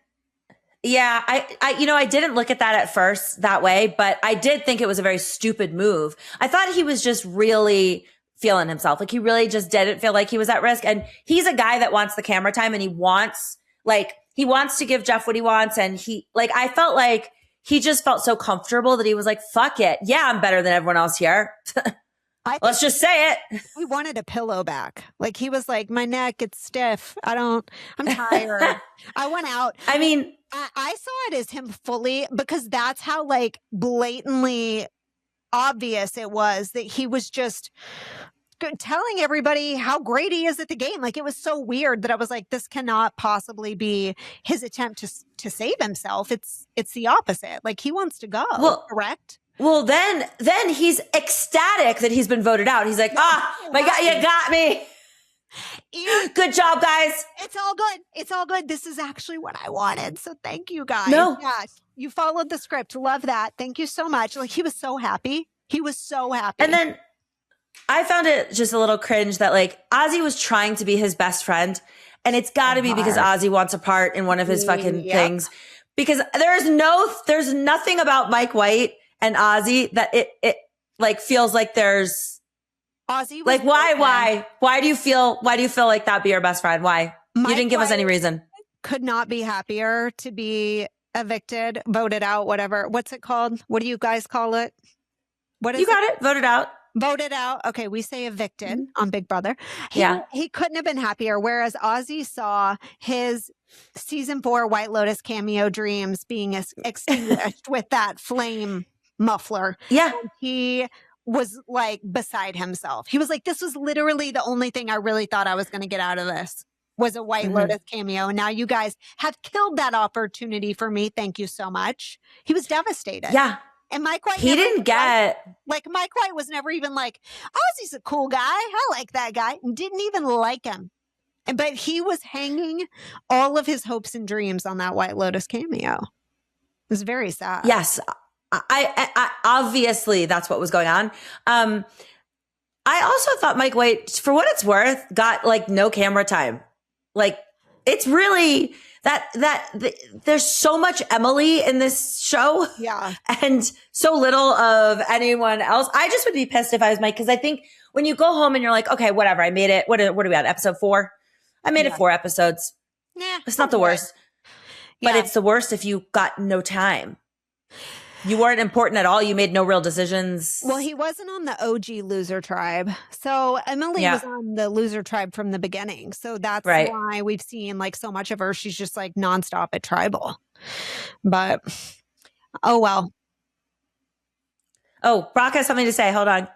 look at that at first that way, but I did think it was a very stupid move. I thought he was just really feeling himself. Like he really just didn't feel like he was at risk. And he's a guy that wants the camera time and he wants to give Jeff what he wants. And I felt like he just felt so comfortable that he was like, fuck it. Yeah, I'm better than everyone else here. Let's just say it. We wanted a pillow back. Like he was like, my neck, it's stiff. I'm tired. I went out. I mean, I saw it as him fully because that's how like blatantly obvious it was that he was just telling everybody how great he is at the game. Like, it was so weird that I was like, this cannot possibly be his attempt to save himself. It's the opposite. Like, he wants to go, correct? Well, then he's ecstatic that he's been voted out. He's like, my God, you got me. Good job, guys. It's all good. It's all good. This is actually what I wanted. So thank you, guys. No. Yeah, you followed the script. Love that. Thank you so much. Like, he was so happy. He was so happy. And then I found it just a little cringe that like Ozzy was trying to be his best friend, and it's got to be because Ozzy wants a part in one of his fucking things. Because there's nothing about Mike White and Ozzy that it like feels like there's Ozzy. Like, why do you feel like that'd be your best friend? Why? You didn't give us any reason. Could not be happier to be evicted, voted out, whatever. What's it called? What do you guys call it? What is you got it? Voted out. Voted out. Okay, we say evicted on Big Brother. Yeah. He couldn't have been happier. Whereas Ozzy saw his season 4 White Lotus cameo dreams being extinguished with that flame muffler. Yeah. And he was like beside himself. He was like, this was literally the only thing I really thought I was going to get out of this was a White Lotus cameo. And now you guys have killed that opportunity for me. Thank you so much. He was devastated. Yeah. And Mike White, Mike White was never even like, Ozzy's a cool guy. I like that guy. And didn't even like him. But he was hanging all of his hopes and dreams on that White Lotus cameo. It was very sad. Yes. I obviously that's what was going on. I also thought Mike White, for what it's worth, got like no camera time. Like, it's really there's so much Emily in this show. Yeah. And so little of anyone else. I just would be pissed if I was Mike, because I think when you go home and you're like, okay, whatever, I made it. What are we at? Episode 4? I made it 4 episodes. Yeah. It's not the worst. But it's the worst if you got no time. You weren't important at all. You made no real decisions. Well, he wasn't on the OG loser tribe. So Emily was on the loser tribe from the beginning. So that's why we've seen like so much of her. She's just like nonstop at tribal. But, oh, well. Oh, Brock has something to say. Hold on.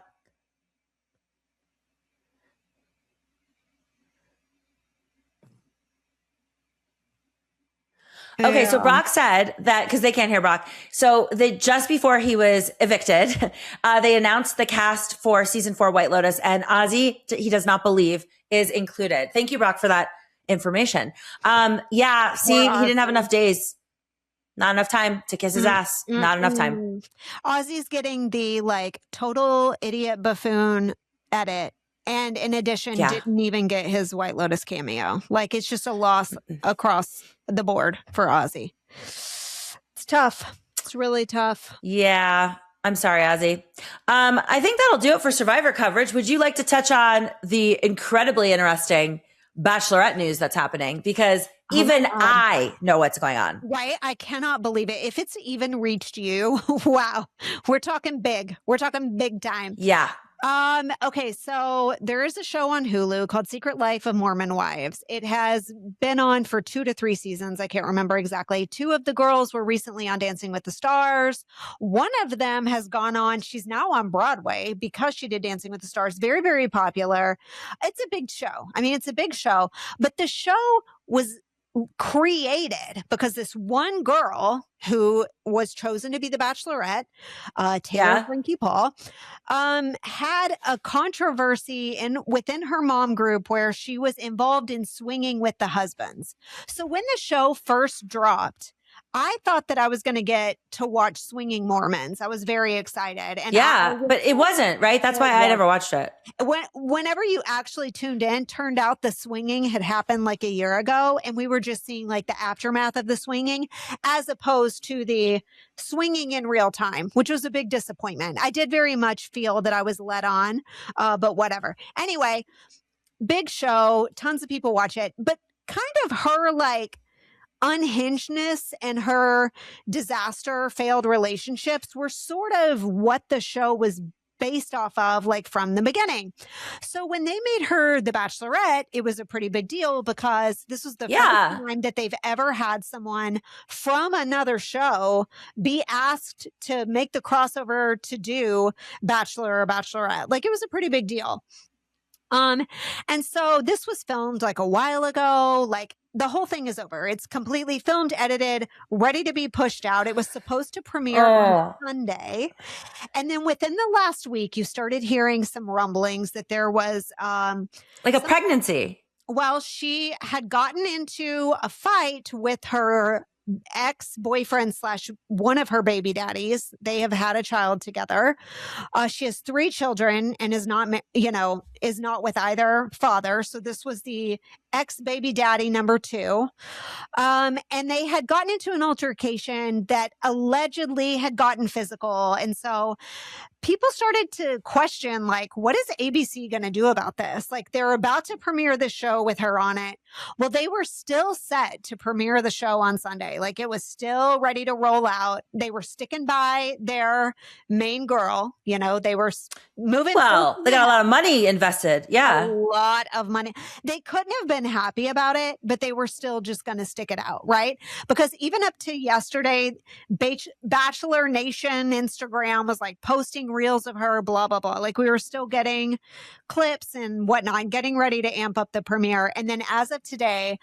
Okay, so Brock said that, because they can't hear Brock. So just before he was evicted, they announced the cast for season 4 White Lotus, and Ozzy, he does not believe, is included. Thank you, Brock, for that information. He didn't have enough days. Not enough time to kiss his ass. Not enough time. Ozzy's getting the like total idiot buffoon edit. And in addition, didn't even get his White Lotus cameo. Like, it's just a loss across the board for Ozzy. It's tough. It's really tough. Yeah. I'm sorry, Ozzy. I think that'll do it for Survivor coverage. Would you like to touch on the incredibly interesting Bachelorette news that's happening? Because even I know what's going on. Right? I cannot believe it. If it's even reached you, wow. We're talking big. We're talking big time. Yeah. Okay, so there is a show on Hulu called Secret Life of Mormon Wives. It has been on for 2 to 3 seasons. I can't remember exactly. 2 of the girls were recently on Dancing with the Stars. One of them has gone on. She's now on Broadway because she did Dancing with the Stars. Very, very popular. It's a big show. I mean, it's a big show, but the show was created because this one girl who was chosen to be the Bachelorette, Taylor Frankie Paul, had a controversy within her mom group where she was involved in swinging with the husbands. So when the show first dropped, I thought that I was going to get to watch Swinging Mormons. I was very excited. And but it wasn't, right? That's why I never watched it. Whenever you actually tuned in, turned out the swinging had happened like a year ago, and we were just seeing like the aftermath of the swinging as opposed to the swinging in real time, which was a big disappointment. I did very much feel that I was led on, but whatever. Anyway, big show, tons of people watch it, but kind of her like unhingedness and her failed relationships were sort of what the show was based off of, like from the beginning. So when they made her the Bachelorette, it was a pretty big deal because this was the first time that they've ever had someone from another show be asked to make the crossover to do Bachelor or Bachelorette. Like, it was a pretty big deal. And so this was filmed like a while ago. Like the whole thing is over. It's completely filmed, edited, ready to be pushed out. It was supposed to premiere on Sunday. And then within the last week, you started hearing some rumblings that there was like a pregnancy. Well, she had gotten into a fight with her ex-boyfriend / one of her baby daddies. They have had a child together. She has 3 children and is not with either father. So this was the ex-baby daddy number 2. And they had gotten into an altercation that allegedly had gotten physical. And so people started to question, like, what is ABC going to do about this? Like, they're about to premiere the show with her on it. Well, they were still set to premiere the show on Sunday. Like, it was still ready to roll out. They were sticking by their main girl. You know, they were moving. Well, they got a lot of money invested. Yeah. A lot of money. They couldn't have been happy about it, but they were still just going to stick it out, right? Because even up to yesterday, Bachelor Nation Instagram was like posting reels of her, blah, blah, blah. Like we were still getting clips and whatnot, getting ready to amp up the premiere. And then as of today,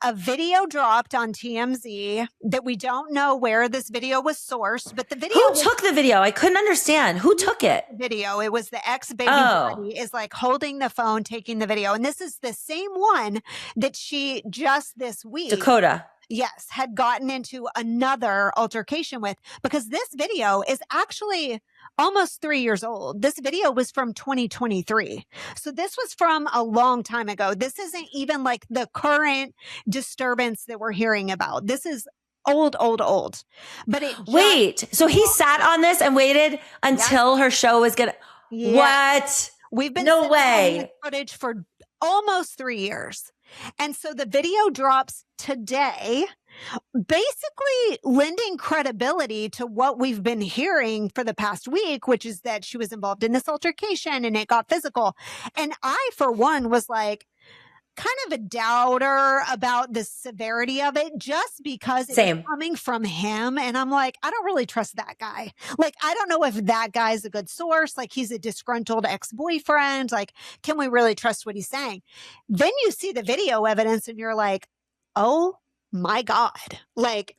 a video dropped on TMZ that we don't know where this video was sourced, but the video. Who took the video? I couldn't understand. Who took it? Video. It was the ex-baby daddy is like holding the phone, taking the video. And this is the same one that she just this week. Dakota. Yes, had gotten into another altercation with, because this video is actually almost 3 years old. This video was from 2023. So this was from a long time ago. This isn't even like the current disturbance that we're hearing about. This is old. But wait, so he sat on this and waited until her show was gonna. What? We've been no way footage for almost 3 years. And so the video drops today, basically lending credibility to what we've been hearing for the past week, which is that she was involved in this altercation and it got physical. And I, for one, was like kind of a doubter about the severity of it just because it's coming from him. And I'm like, I don't really trust that guy. Like, I don't know if that guy's a good source. Like, he's a disgruntled ex-boyfriend. Like, can we really trust what he's saying? Then you see the video evidence and you're like, oh my God. Like,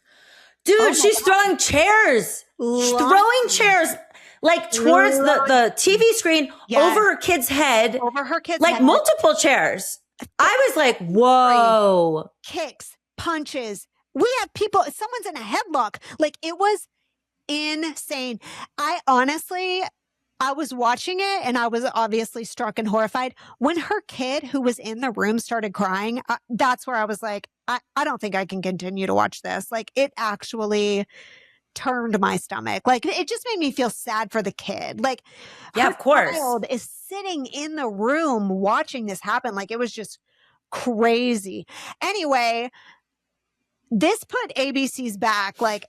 dude, she's throwing chairs. She's throwing chairs like towards the TV screen over her kid's head. Over her kid's head. Like multiple chairs. I was like, whoa. Kicks, punches. We have people, someone's in a headlock. Like, it was insane. I was watching it and I was obviously struck and horrified. When her kid who was in the room started crying, that's where I was like, I don't think I can continue to watch this. Like, it actually turned my stomach. Like, it just made me feel sad for the kid. Like, yeah, of course. Child is sitting in the room watching this happen. Like, it was just crazy. Anyway, this put ABC's back like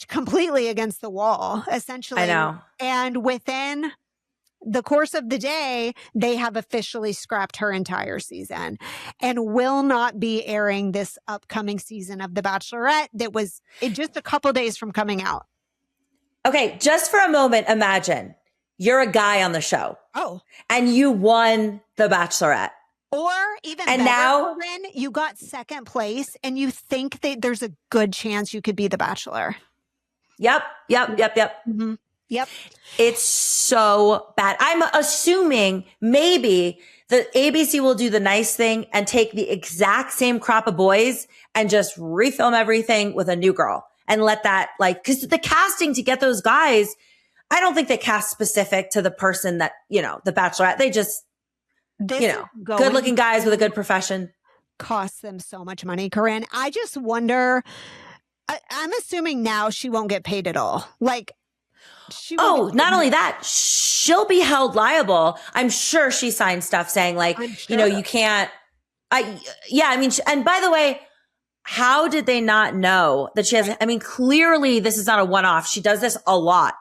completely against the wall, essentially. I know. And within the course of the day, they have officially scrapped her entire season and will not be airing this upcoming season of The Bachelorette that was just a couple days from coming out. Okay, just for a moment, imagine you're a guy on the show. Oh. And you won The Bachelorette. Or even better, now Corinne, you got second place and you think that there's a good chance you could be the Bachelor. Yep. Mm-hmm. Yep. It's so bad. I'm assuming maybe the ABC will do the nice thing and take the exact same crop of boys and just refilm everything with a new girl and let that, like, because the casting to get those guys, I don't think they cast specific to the person that, you know, the Bachelorette. They just, good looking guys with a good profession. Costs them so much money, Corinne. I just wonder, I'm assuming now she won't get paid at all. Like, not only that, she'll be held liable. I'm sure she signed stuff saying like, you can't, and by the way, how did they not know that she has, clearly this is not a one-off. She does this a lot.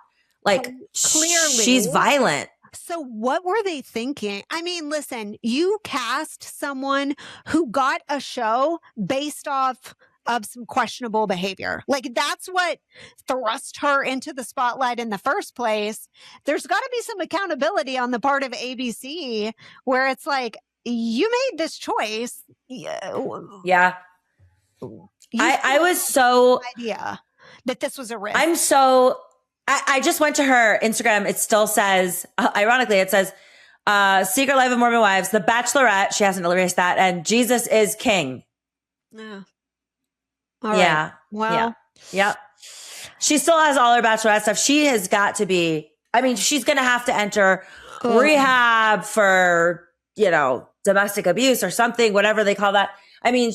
Like, clearly she's violent. So what were they thinking? I mean, listen, you cast someone who got a show based off of some questionable behavior. Like that's what thrust her into the spotlight in the first place. There's got to be some accountability on the part of ABC where it's like, you made this choice. Yeah. I was so idea that this was a risk. I just went to her Instagram. It still says, ironically, it says, Secret Life of Mormon Wives, The Bachelorette. She hasn't erased that. And Jesus is King. Yeah. Yeah. Right. Well, yeah. Yep. She still has all her Bachelorette stuff. She has got to be, I mean, she's going to have to enter rehab for, domestic abuse or something, whatever they call that. I mean,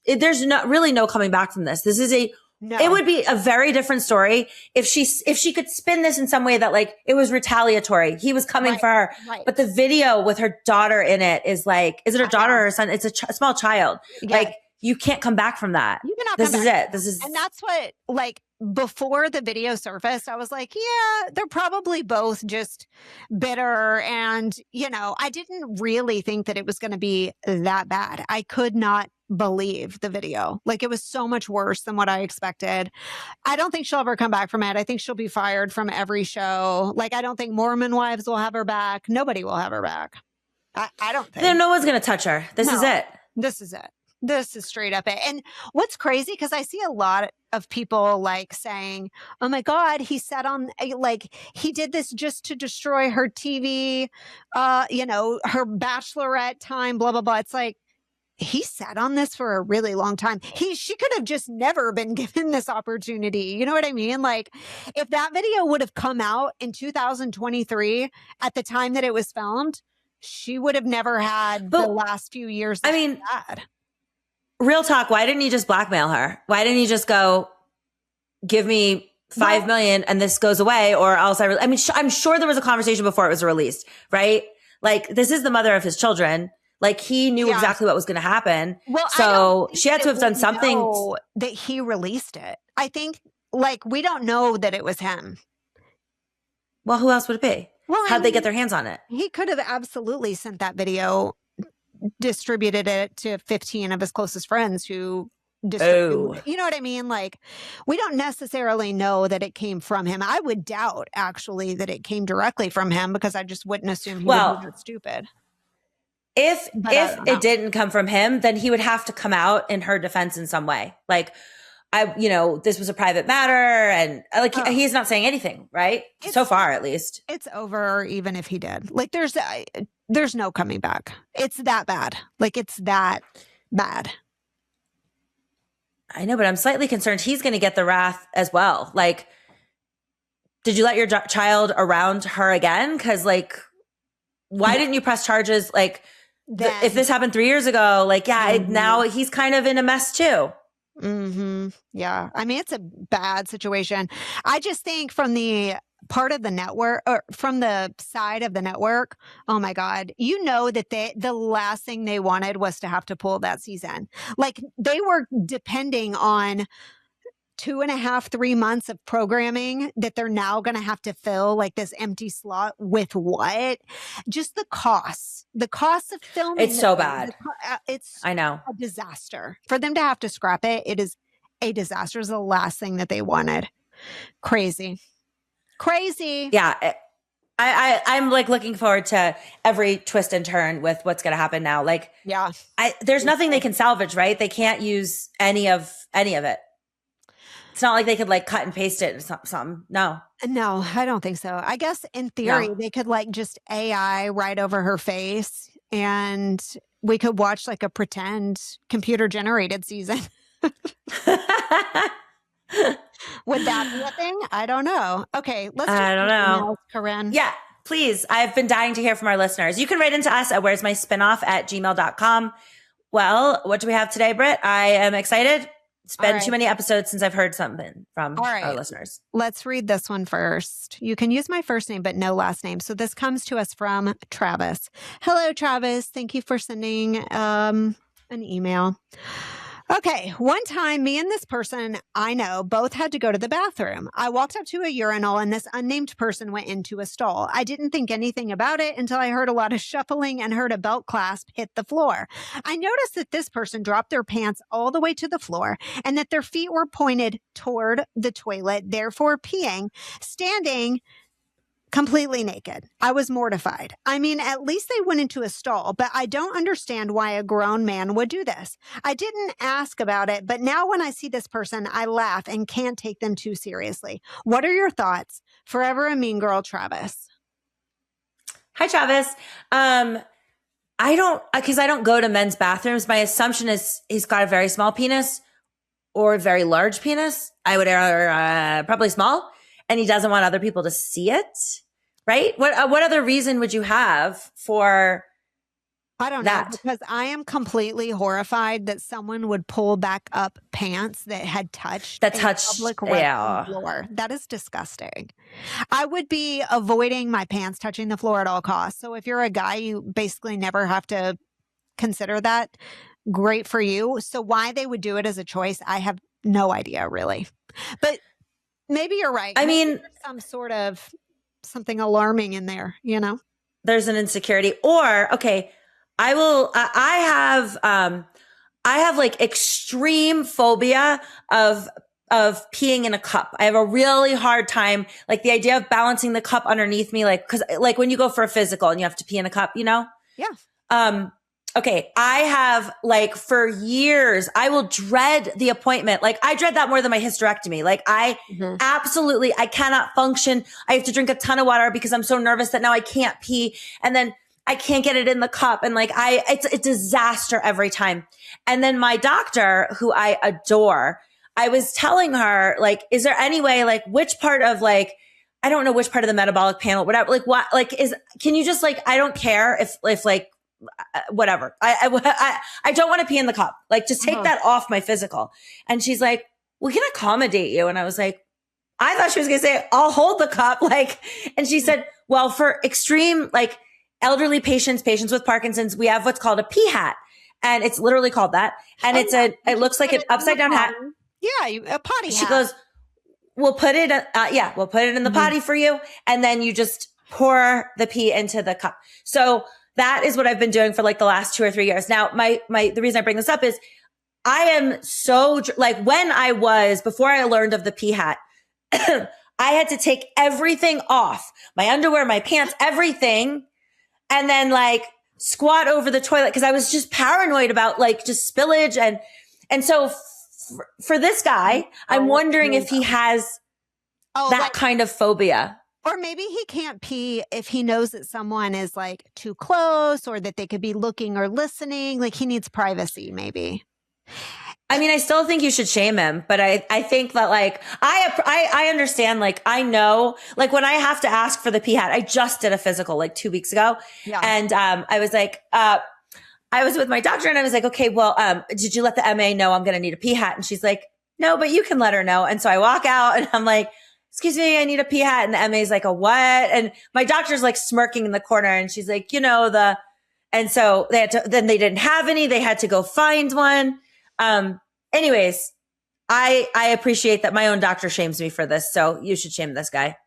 there's really no coming back from this. This is it would be a very different story if she could spin this in some way that like it was retaliatory. He was coming for her. Right. But the video with her daughter in it is like, is it her daughter or her son? It's a small child. Yeah. Like you can't come back from that. You cannot come back. This is it. And that's what, like, before the video surfaced, I was like, yeah, they're probably both just bitter. And, I didn't really think that it was going to be that bad. I could not believe the video. Like it was so much worse than what I expected. I don't think she'll ever come back from it. I think she'll be fired from every show. Like I don't think Mormon Wives will have her back. Nobody will have her back. I don't think. No one's going to touch her. This is it. This is it. This is straight up it. And what's crazy, because I see a lot of people like saying, oh my God, he sat on, like, he did this just to destroy her TV, her Bachelorette time, blah, blah, blah. It's like, he sat on this for a really long time. She could have just never been given this opportunity. You know what I mean? Like if that video would have come out in 2023 at the time that it was filmed, she would have never had the last few years. I mean, real talk. Why didn't you just blackmail her? Why didn't you just go, give me $5 million and this goes away, or else I'm sure there was a conversation before it was released, right? Like this is the mother of his children. Like he knew exactly what was going to happen. Well, so she had to have done something that he released it. I think like we don't know that it was him. Well, who else would it be? Well, how'd they get their hands on it? He could have absolutely sent that video, distributed it to 15 of his closest friends who distributed. You know what I mean? Like we don't necessarily know that it came from him. I would doubt actually that it came directly from him because I just wouldn't assume he would be that stupid. If it didn't come from him, then he would have to come out in her defense in some way. Like, this was a private matter, and like he's not saying anything, right? So far, at least. It's over, even if he did. Like, there's no coming back. It's that bad. Like, it's that bad. I know, but I'm slightly concerned he's going to get the wrath as well. Like, did you let your child around her again? Because, like, why didn't you press charges? Like, if this happened 3 years ago, like, now he's kind of in a mess too. Mm-hmm. Yeah. I mean, it's a bad situation. I just think from the part of the network or from the side of the network, oh my God, that the last thing they wanted was to have to pull that season. Like they were depending on 2.5, 3 months of programming that they're now going to have to fill like this empty slot with what? Just the cost of filming. It's so bad. I know. A disaster for them to have to scrap it. It is a disaster. It's the last thing that they wanted. Crazy. Yeah. I'm like looking forward to every twist and turn with what's going to happen now. Like, yeah, there's nothing they can salvage, right? They can't use any of it. It's not like they could like cut and paste it or something. No, I don't think so. I guess in theory, they could like just AI right over her face and we could watch like a pretend computer generated season. Would that be a thing? I don't know. Okay. I don't know. Corinne. Yeah, please. I've been dying to hear from our listeners. You can write into us at where's my spinoff @gmail.com. Well, what do we have today, Britt? I am excited. It's been too many episodes since I've heard something from our listeners. Let's read this one first. You can use my first name, but no last name. So this comes to us from Travis. Hello, Travis. Thank you for sending an email. Okay. One time, me and this person I know both had to go to the bathroom. I walked up to a urinal and this unnamed person went into a stall. I didn't think anything about it until I heard a lot of shuffling and heard a belt clasp hit the floor. I noticed that this person dropped their pants all the way to the floor and that their feet were pointed toward the toilet, therefore peeing, standing completely naked. I was mortified. I mean, at least they went into a stall, but I don't understand why a grown man would do this. I didn't ask about it, but now when I see this person, I laugh and can't take them too seriously. What are your thoughts? Forever a mean girl, Travis. Hi, Travis. I don't go to men's bathrooms. My assumption is he's got a very small penis or a very large penis. I would err probably small, and he doesn't want other people to see it. Right? What other reason would you have for I don't know, because I am completely horrified that someone would pull back up pants that had touched public restroom floor. That is disgusting. I would be avoiding my pants touching the floor at all costs. So if you're a guy, you basically never have to consider that. Great for you. So why they would do it as a choice, I have no idea, really. But maybe you're right. I mean, there's some sort of something alarming in there, you know? There's an insecurity. Or, okay, I have like extreme phobia of peeing in a cup. I have a really hard time, like the idea of balancing the cup underneath me, like, cause like when you go for a physical and you have to pee in a cup, you know? Yeah. Okay. I have like for years, I will dread the appointment. Like I dread that more than my hysterectomy. Like I absolutely, I cannot function. I have to drink a ton of water because I'm so nervous that now I can't pee. And then I can't get it in the cup. And like it's a disaster every time. And then my doctor, who I adore, I was telling her, like, is there any way, like which part of like, I don't know which part of the metabolic panel, whatever, like what, like can you just like, I don't care if like, whatever. I don't want to pee in the cup. Like just take that off my physical. And she's like, we can accommodate you. And I was like, I thought she was going to say, I'll hold the cup. Like, and she said, well, for extreme, like elderly patients with Parkinson's, we have what's called a pee hat. And it's literally called that. And it looks like an upside down hat. Yeah. A potty hat. She goes, we'll put it in the potty for you. And then you just pour the pee into the cup. So that is what I've been doing for like the last 2 or 3 years. Now, the reason I bring this up is I am so like before I learned of the pee hat, I had to take everything off, my underwear, my pants, everything. And then like squat over the toilet. Cause I was just paranoid about like just spillage. And so for this guy, I'm wondering if he has that kind of phobia. Or maybe he can't pee if he knows that someone is like too close or that they could be looking or listening. Like he needs privacy, maybe. I mean, I still think you should shame him, but I think that like, I understand, like, I know, like when I have to ask for the pee hat, I just did a physical like 2 weeks ago. Yeah. And, I was like, I was with my doctor and I was like, okay, well, did you let the MA know I'm going to need a pee hat? And she's like, no, but you can let her know. And so I walk out and I'm like, excuse me, I need a pee hat. And the MA's like, a what? And my doctor's like smirking in the corner and she's like, and so then they didn't have any, they had to go find one. Anyways, I appreciate that my own doctor shames me for this. So you should shame this guy.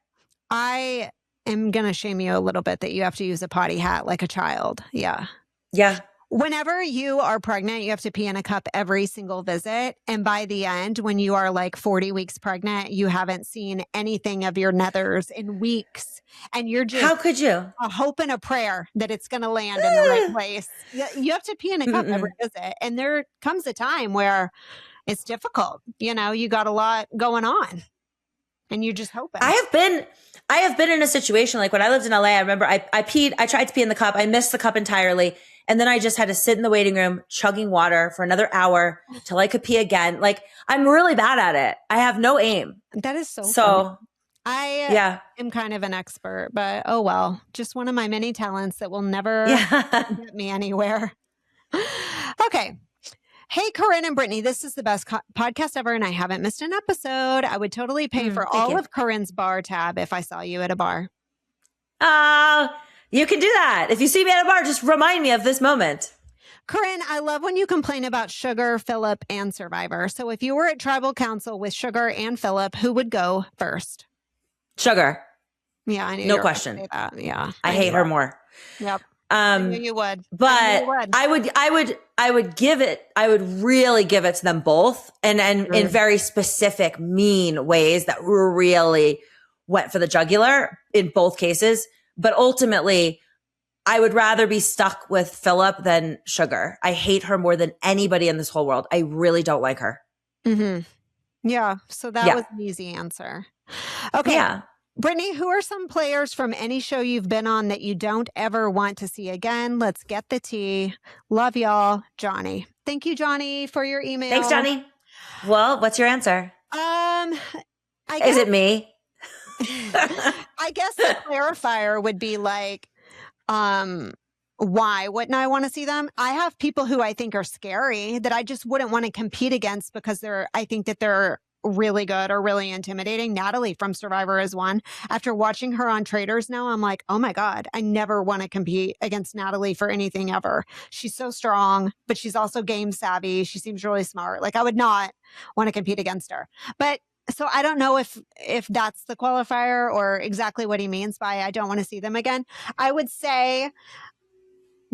I am going to shame you a little bit that you have to use a potty hat like a child. Yeah. Yeah. Whenever you are pregnant, you have to pee in a cup every single visit. And by the end, when you are like 40 weeks pregnant, you haven't seen anything of your nethers in weeks. And you're just how could you? A hope and a prayer that it's going to land in the right place. You have to pee in a cup every visit. And there comes a time where it's difficult. You know, you got a lot going on and you just hoping. I have been in a situation like when I lived in LA, I remember I tried to pee in the cup. I missed the cup entirely. And then I just had to sit in the waiting room chugging water for another hour till I could pee again. Like I'm really bad at it. I have no aim. That is so funny. I am kind of an expert, but oh well, just one of my many talents that will never get me anywhere. Okay. Hey, Corinne and Britney, this is the best podcast ever, and I haven't missed an episode. I would totally pay for all of Corinne's bar tab if I saw you at a bar. You can do that. If you see me at a bar, just remind me of this moment. Corinne, I love when you complain about Sugar, Philip, and Survivor. So if you were at tribal council with Sugar and Philip, who would go first? Sugar. Yeah, I knew No you were gonna question. say that. Yeah. I hate her more. Yep. I knew you would. I knew But you would. I would really give it to them both and in very specific, mean ways that really went for the jugular in both cases. But ultimately, I would rather be stuck with Philip than Sugar. I hate her more than anybody in this whole world. I really don't like her. Mm-hmm. Yeah. So that was an easy answer. Okay. Yeah. Britney, who are some players from any show you've been on that you don't ever want to see again? Let's get the tea. Love y'all, Johnny. Thank you, Johnny, for your email. Thanks, Johnny. Well, what's your answer? Is it me? I guess the clarifier would be like, why wouldn't I want to see them? I have people who I think are scary that I just wouldn't want to compete against because I think that they're really good or really intimidating. Natalie from Survivor is one. After watching her on Traders now, I'm like, oh my God, I never want to compete against Natalie for anything ever. She's so strong, but she's also game savvy. She seems really smart. Like I would not want to compete against her. But so I don't know if that's the qualifier or exactly what he means by I don't want to see them again. I would say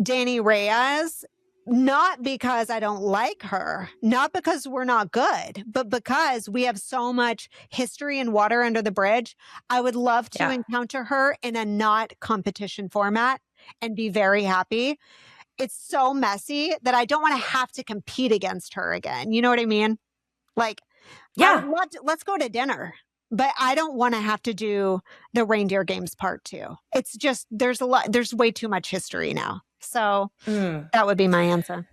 Danny Reyes, not because I don't like her, not because we're not good, but because we have so much history and water under the bridge. I would love to encounter her in a not competition format and be very happy. It's so messy that I don't want to have to compete against her again. You know what I mean? Like, let's go to dinner. But I don't want to have to do the reindeer games part 2. It's just, there's way too much history now. So that would be my answer.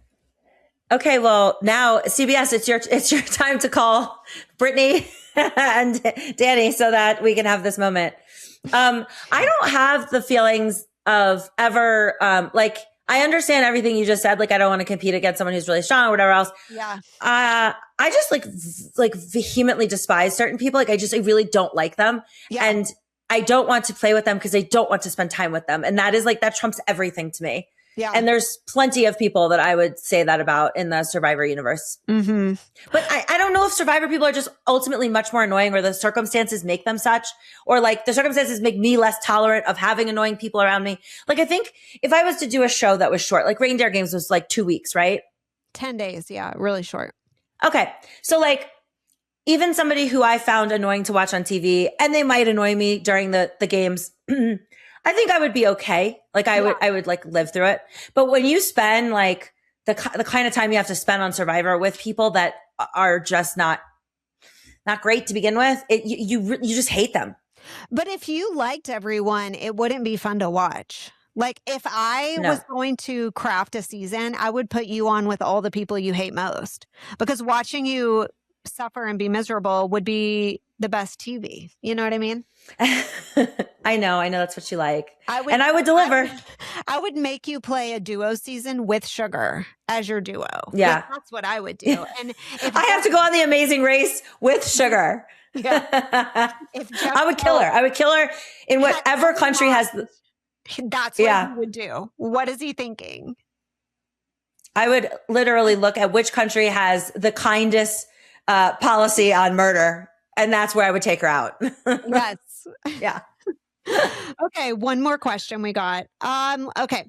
Okay, well now CBS, it's your time to call Britney and Danny so that we can have this moment. I don't have the feelings of ever like I understand everything you just said. Like I don't want to compete against someone who's really strong or whatever else. Yeah. I just like vehemently despise certain people. Like I really don't like them. Yeah. And I don't want to play with them because I don't want to spend time with them. And that is like, that trumps everything to me. Yeah. And there's plenty of people that I would say that about in the Survivor universe. Mm-hmm. But I don't know if Survivor people are just ultimately much more annoying or the circumstances make them such, or like the circumstances make me less tolerant of having annoying people around me. Like I think if I was to do a show that was short, like Reindeer Games was like 2 weeks, right? 10 days. Yeah. Really short. Okay. So like even somebody who I found annoying to watch on TV, and they might annoy me during the games, I think I would be okay. Like I would like live through it. But when you spend like the kind of time you have to spend on Survivor with people that are just not great to begin with, you just hate them. But if you liked everyone, it wouldn't be fun to watch. Like if I was going to craft a season, I would put you on with all the people you hate most, because watching you suffer and be miserable would be the best TV. You know what I mean? I know that's what you like. I would deliver. I would make you play a duo season with Sugar as your duo. Yeah. Like, that's what I would do. And if I have to go on the Amazing Race with Sugar. Yeah. I would kill her. I would kill her in whatever country has. That's what he would do. What is he thinking? I would literally look at which country has the kindest policy on murder, and that's where I would take her out. Yes. Yeah. Okay. One more question we got. Okay.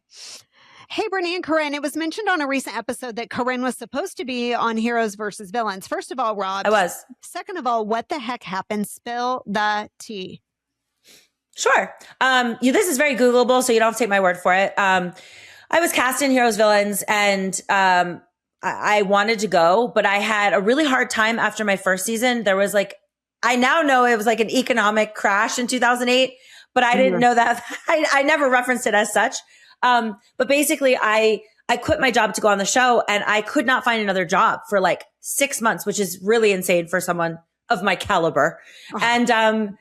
Hey, Britney and Corinne, it was mentioned on a recent episode that Corinne was supposed to be on Heroes versus Villains. First of all, Rob. I was. Second of all, what the heck happened? Spill the tea. Sure. This is very Googleable, so you don't have to take my word for it. I was cast in Heroes Villains, and I wanted to go, but I had a really hard time after my first season. There was like, I now know it was like an economic crash in 2008, but I didn't know that. I never referenced it as such. But basically I quit my job to go on the show, and I could not find another job for like 6 months, which is really insane for someone of my caliber. Oh, and, I'm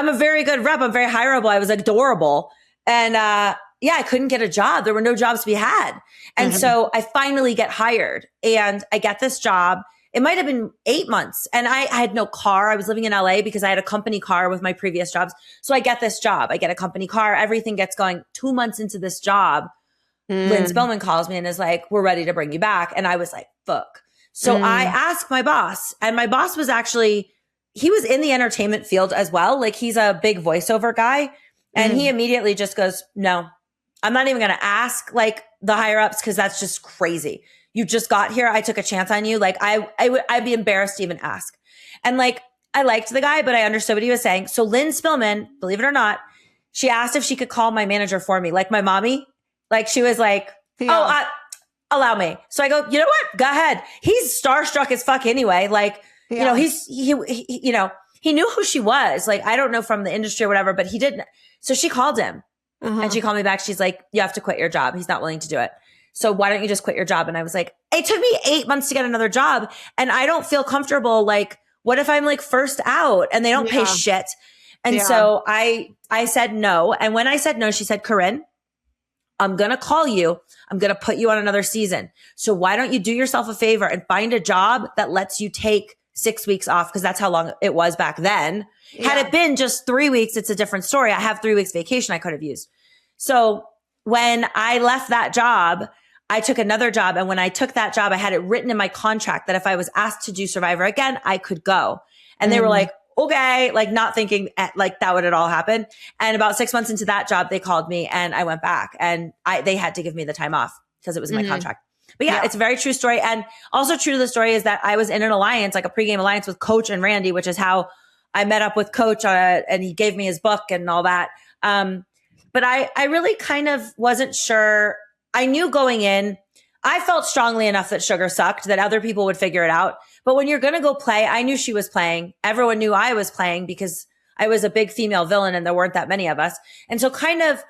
a very good rep. I'm very hireable. I was adorable. And, I couldn't get a job. There were no jobs to be had. And so I finally get hired, and I get this job. It might have been 8 months, and I had no car. I was living in LA because I had a company car with my previous jobs. So I get this job. I get a company car. Everything gets going. 2 months into this job, Lynn Spillman calls me and is like, we're ready to bring you back. And I was like, fuck. So I asked my boss, and my boss was actually, he was in the entertainment field as well. Like, he's a big voiceover guy. And he immediately just goes, no, I'm not even going to ask like the higher ups, because that's just crazy. You just got here. I took a chance on you. Like, I'd be embarrassed to even ask. And like, I liked the guy, but I understood what he was saying. So Lynn Spillman, believe it or not, she asked if she could call my manager for me, like my mommy. Like, she was like, allow me. So I go, you know what? Go ahead. He's starstruck as fuck anyway. Like, you know, he you know, he knew who she was. Like, I don't know from the industry or whatever, but he didn't. So she called him and she called me back. She's like, you have to quit your job. He's not willing to do it. So why don't you just quit your job? And I was like, it took me 8 months to get another job. And I don't feel comfortable. Like, what if I'm like first out and they don't pay shit? And so I said no. And when I said no, she said, Corinne, I'm going to call you. I'm going to put you on another season. So why don't you do yourself a favor and find a job that lets you take 6 weeks off? Because that's how long it was back then. Had it been just 3 weeks, it's a different story. I have 3 weeks vacation I could have used. So when I left that job, I took another job. And when I took that job, I had it written in my contract that if I was asked to do Survivor again, I could go. And they were like, okay, like not thinking like that would at all happen. And about 6 months into that job, they called me and I went back, and they had to give me the time off because it was in my contract. But yeah, it's a very true story. And also true to the story is that I was in an alliance, like a pregame alliance with Coach and Randy, which is how I met up with Coach and he gave me his book and all that. But I really kind of wasn't sure. I knew going in, I felt strongly enough that Sugar sucked, that other people would figure it out. But when you're going to go play, I knew she was playing. Everyone knew I was playing because I was a big female villain and there weren't that many of us. And so kind of,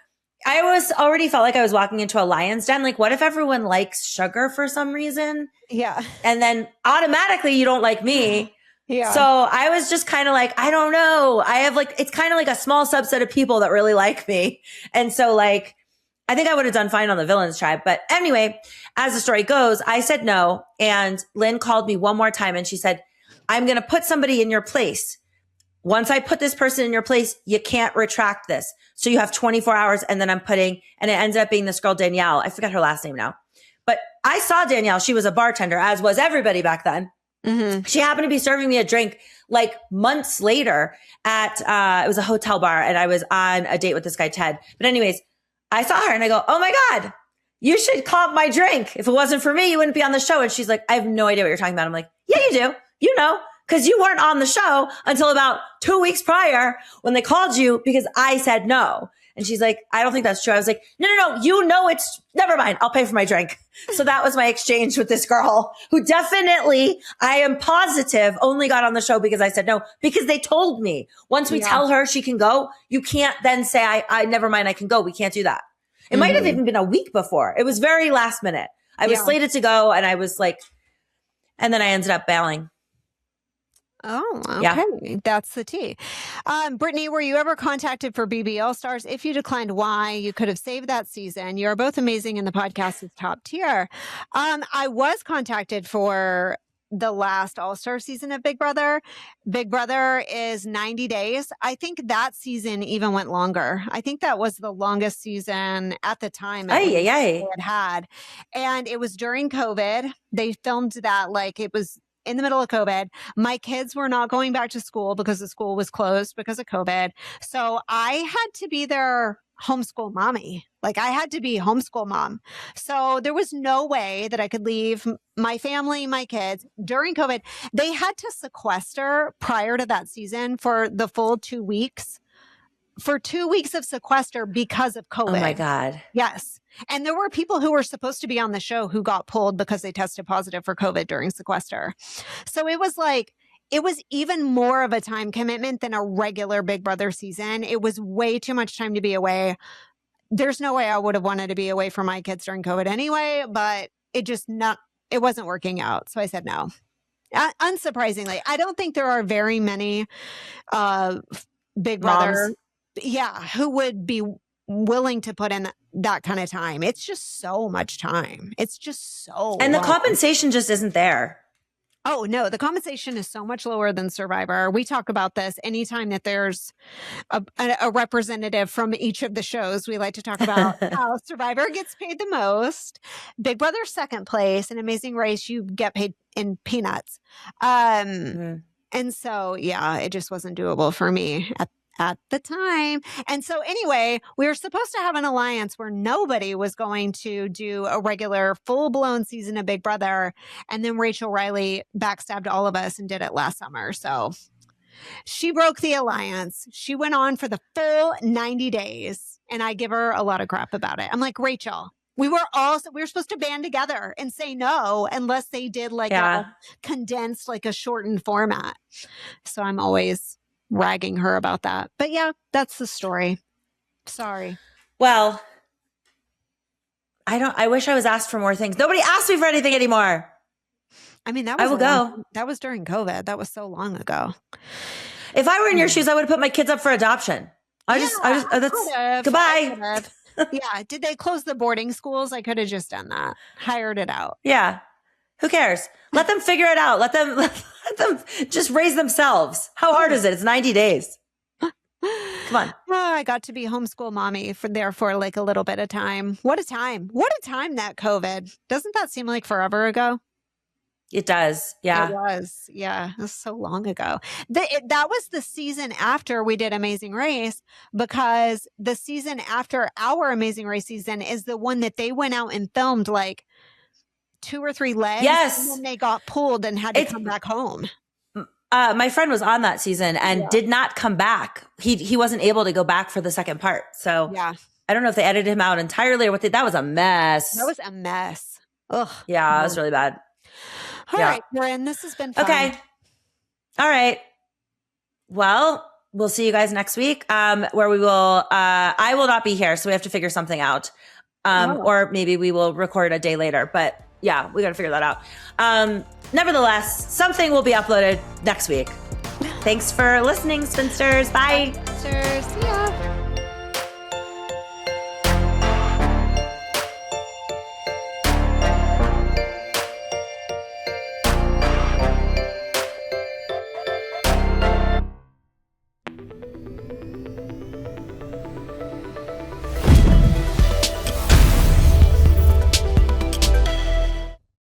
I already felt like I was walking into a lion's den. Like, what if everyone likes Sugar for some reason? Yeah. And then automatically you don't like me. Yeah. So I was just kind of like, I don't know. I have like, it's kind of like a small subset of people that really like me. And so like, I think I would have done fine on the villains tribe. But anyway, as the story goes, I said no. And Lynn called me one more time and she said, I'm going to put somebody in your place. Once I put this person in your place, you can't retract this. So you have 24 hours. And then and it ended up being this girl, Danielle. I forgot her last name now. But I saw Danielle. She was a bartender, as was everybody back then. She happened to be serving me a drink like months later at, it was a hotel bar. And I was on a date with this guy, Ted. But anyways, I saw her and I go, oh my God, you should comp my drink. If it wasn't for me, you wouldn't be on the show. And she's like, I have no idea what you're talking about. I'm like, yeah, you do. You know, because you weren't on the show until about 2 weeks prior when they called you because I said no. And she's like, I don't think that's true. I was like, no, you know, never mind. I'll pay for my drink. So that was my exchange with this girl who definitely, I am positive, only got on the show because I said no, because they told me once we tell her she can go, you can't then say, I never mind, I can go. We can't do that. It might have even been a week before. It was very last minute. I was slated to go and I was like, and then I ended up bailing. Oh, okay. Yeah. That's the tea. Britney, were you ever contacted for BB All-Stars? If you declined, why? You could have saved that season. You are both amazing and the podcast is top tier. I was contacted for the last All-Star season of Big Brother. Big Brother is 90 days. I think that season even went longer. I think that was the longest season at the time they had. And it was during COVID. They filmed that like it was in the middle of COVID. My kids were not going back to school because the school was closed because of COVID. So I had to be their homeschool mommy. Like I had to be homeschool mom. So there was no way that I could leave my family, my kids during COVID. They had to sequester prior to that season for the full 2 weeks. For 2 weeks of sequester because of COVID. Oh my God. Yes. And there were people who were supposed to be on the show who got pulled because they tested positive for COVID during sequester. So it was like, it was even more of a time commitment than a regular Big Brother season. It was way too much time to be away. There's no way I would have wanted to be away from my kids during COVID anyway, but it wasn't working out. So I said no. Unsurprisingly, I don't think there are very many Big Brother moms. Who would be willing to put in that kind of time. It's just so much time. It's just so And long. the compensation just isn't there. Oh, no, the compensation is so much lower than Survivor. We talk about this anytime that there's a representative from each of the shows. We like to talk about how Survivor gets paid the most, Big Brother second place, and Amazing Race, you get paid in peanuts. And so, yeah, it just wasn't doable for me at the time. And so anyway, we were supposed to have an alliance where nobody was going to do a regular full-blown season of Big Brother. And then Rachel Riley backstabbed all of us and did it last summer. So she broke the alliance. She went on for the full 90 days. And I give her a lot of crap about it. I'm like, Rachel, we were supposed to band together and say no unless they did like a condensed, like a shortened format. So I'm always ragging her about that. But yeah, that's the story. Sorry. Well, I wish I was asked for more things. Nobody asked me for anything anymore. I mean, that was during COVID. That was so long ago. If I were in your shoes, I would have put my kids up for adoption. Goodbye. Yeah. Did they close the boarding schools? I could have just done that. Hired it out. Yeah. Who cares? Let them figure it out. Let them just raise themselves. How hard is it? It's 90 days. Come on. Oh, I got to be homeschool mommy for like a little bit of time. What a time. What a time that COVID. Doesn't that seem like forever ago? It does. Yeah. It was. Yeah. It was so long ago. That was the season after we did Amazing Race, because the season after our Amazing Race season is the one that they went out and filmed like 2 or 3 legs. Yes. And then they got pulled and had to come back home. My friend was on that season and did not come back. He wasn't able to go back for the second part. So yeah, I don't know if they edited him out entirely or what that was a mess. That was a mess. Ugh. Yeah, it was really bad. All right, Corinne, this has been fun. Okay. All right. Well, we'll see you guys next week, where we will, I will not be here, so we have to figure something out. Or maybe we will record a day later, but yeah, we got to figure that out. Nevertheless, something will be uploaded next week. Thanks for listening, spinsters. Bye. Bye, spinsters. See ya.